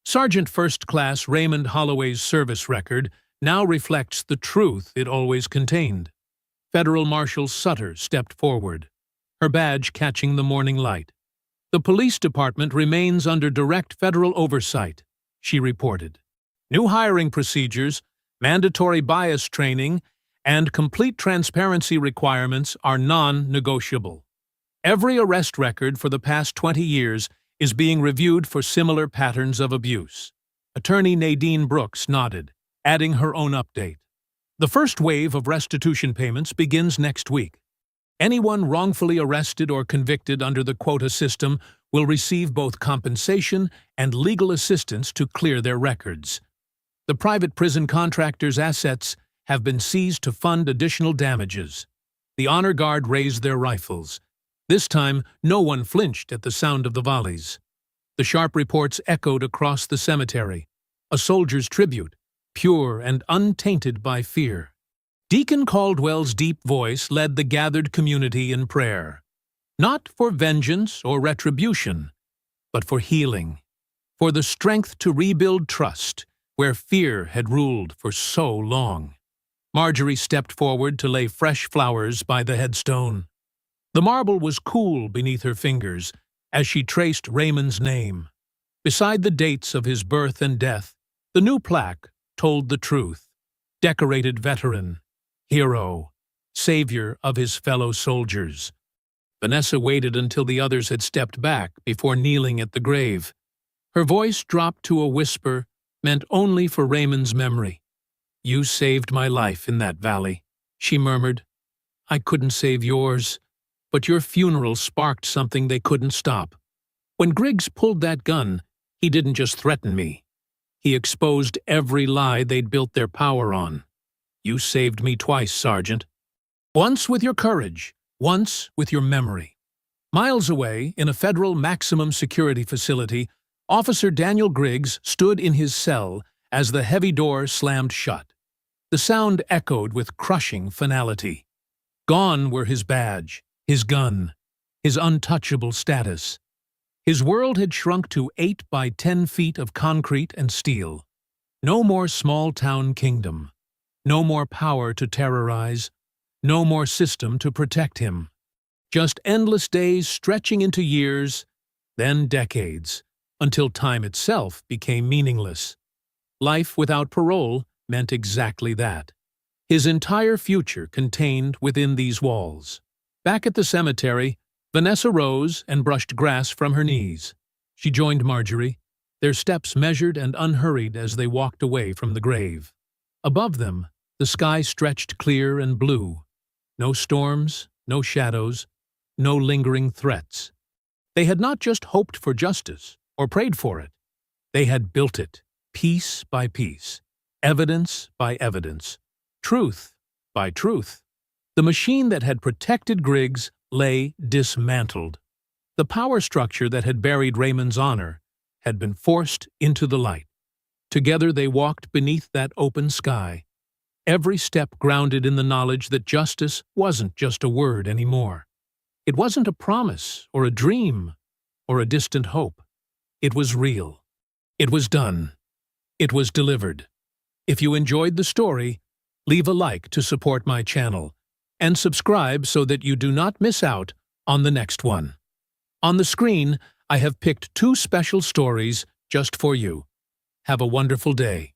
Sergeant First Class Raymond Holloway's service record now reflects the truth it always contained. Federal Marshal Sutter stepped forward, her badge catching the morning light. "The police department remains under direct federal oversight," she reported. "New hiring procedures, mandatory bias training, and complete transparency requirements are non-negotiable. Every arrest record for the past 20 years is being reviewed for similar patterns of abuse." Attorney Nadine Brooks nodded, adding her own update. "The first wave of restitution payments begins next week. Anyone wrongfully arrested or convicted under the quota system will receive both compensation and legal assistance to clear their records. The private prison contractors' assets have been seized to fund additional damages." The honor guard raised their rifles. This time, no one flinched at the sound of the volleys. The sharp reports echoed across the cemetery, a soldier's tribute, pure and untainted by fear. Deacon Caldwell's deep voice led the gathered community in prayer, not for vengeance or retribution, but for healing, for the strength to rebuild trust where fear had ruled for so long. Marjorie stepped forward to lay fresh flowers by the headstone. The marble was cool beneath her fingers as she traced Raymond's name. Beside the dates of his birth and death, the new plaque told the truth. Decorated veteran, hero, savior of his fellow soldiers. Vanessa waited until the others had stepped back before kneeling at the grave. Her voice dropped to a whisper meant only for Raymond's memory. "You saved my life in that valley," she murmured. "I couldn't save yours, but your funeral sparked something they couldn't stop. When Griggs pulled that gun, he didn't just threaten me. He exposed every lie they'd built their power on. You saved me twice, Sergeant. Once with your courage, once with your memory." Miles away, in a federal maximum security facility, Officer Daniel Griggs stood in his cell as the heavy door slammed shut. The sound echoed with crushing finality. Gone were his badge, his gun, his untouchable status. His world had shrunk to 8 by 10 feet of concrete and steel. No more small-town kingdom. No more power to terrorize. No more system to protect him. Just endless days stretching into years, then decades, until time itself became meaningless. Life without parole meant exactly that. His entire future contained within these walls. Back at the cemetery, Vanessa rose and brushed grass from her knees. She joined Marjorie, their steps measured and unhurried as they walked away from the grave. Above them, the sky stretched clear and blue. No storms, no shadows, no lingering threats. They had not just hoped for justice or prayed for it. They had built it, piece by piece, evidence by evidence, truth by truth. The machine that had protected Griggs lay dismantled. The power structure that had buried Raymond's honor had been forced into the light. Together they walked beneath that open sky, every step grounded in the knowledge that justice wasn't just a word anymore. It wasn't a promise or a dream or a distant hope. It was real. It was done. It was delivered. If you enjoyed the story, leave a like to support my channel and subscribe so that you do not miss out on the next one. On the screen, I have picked 2 special stories just for you. Have a wonderful day.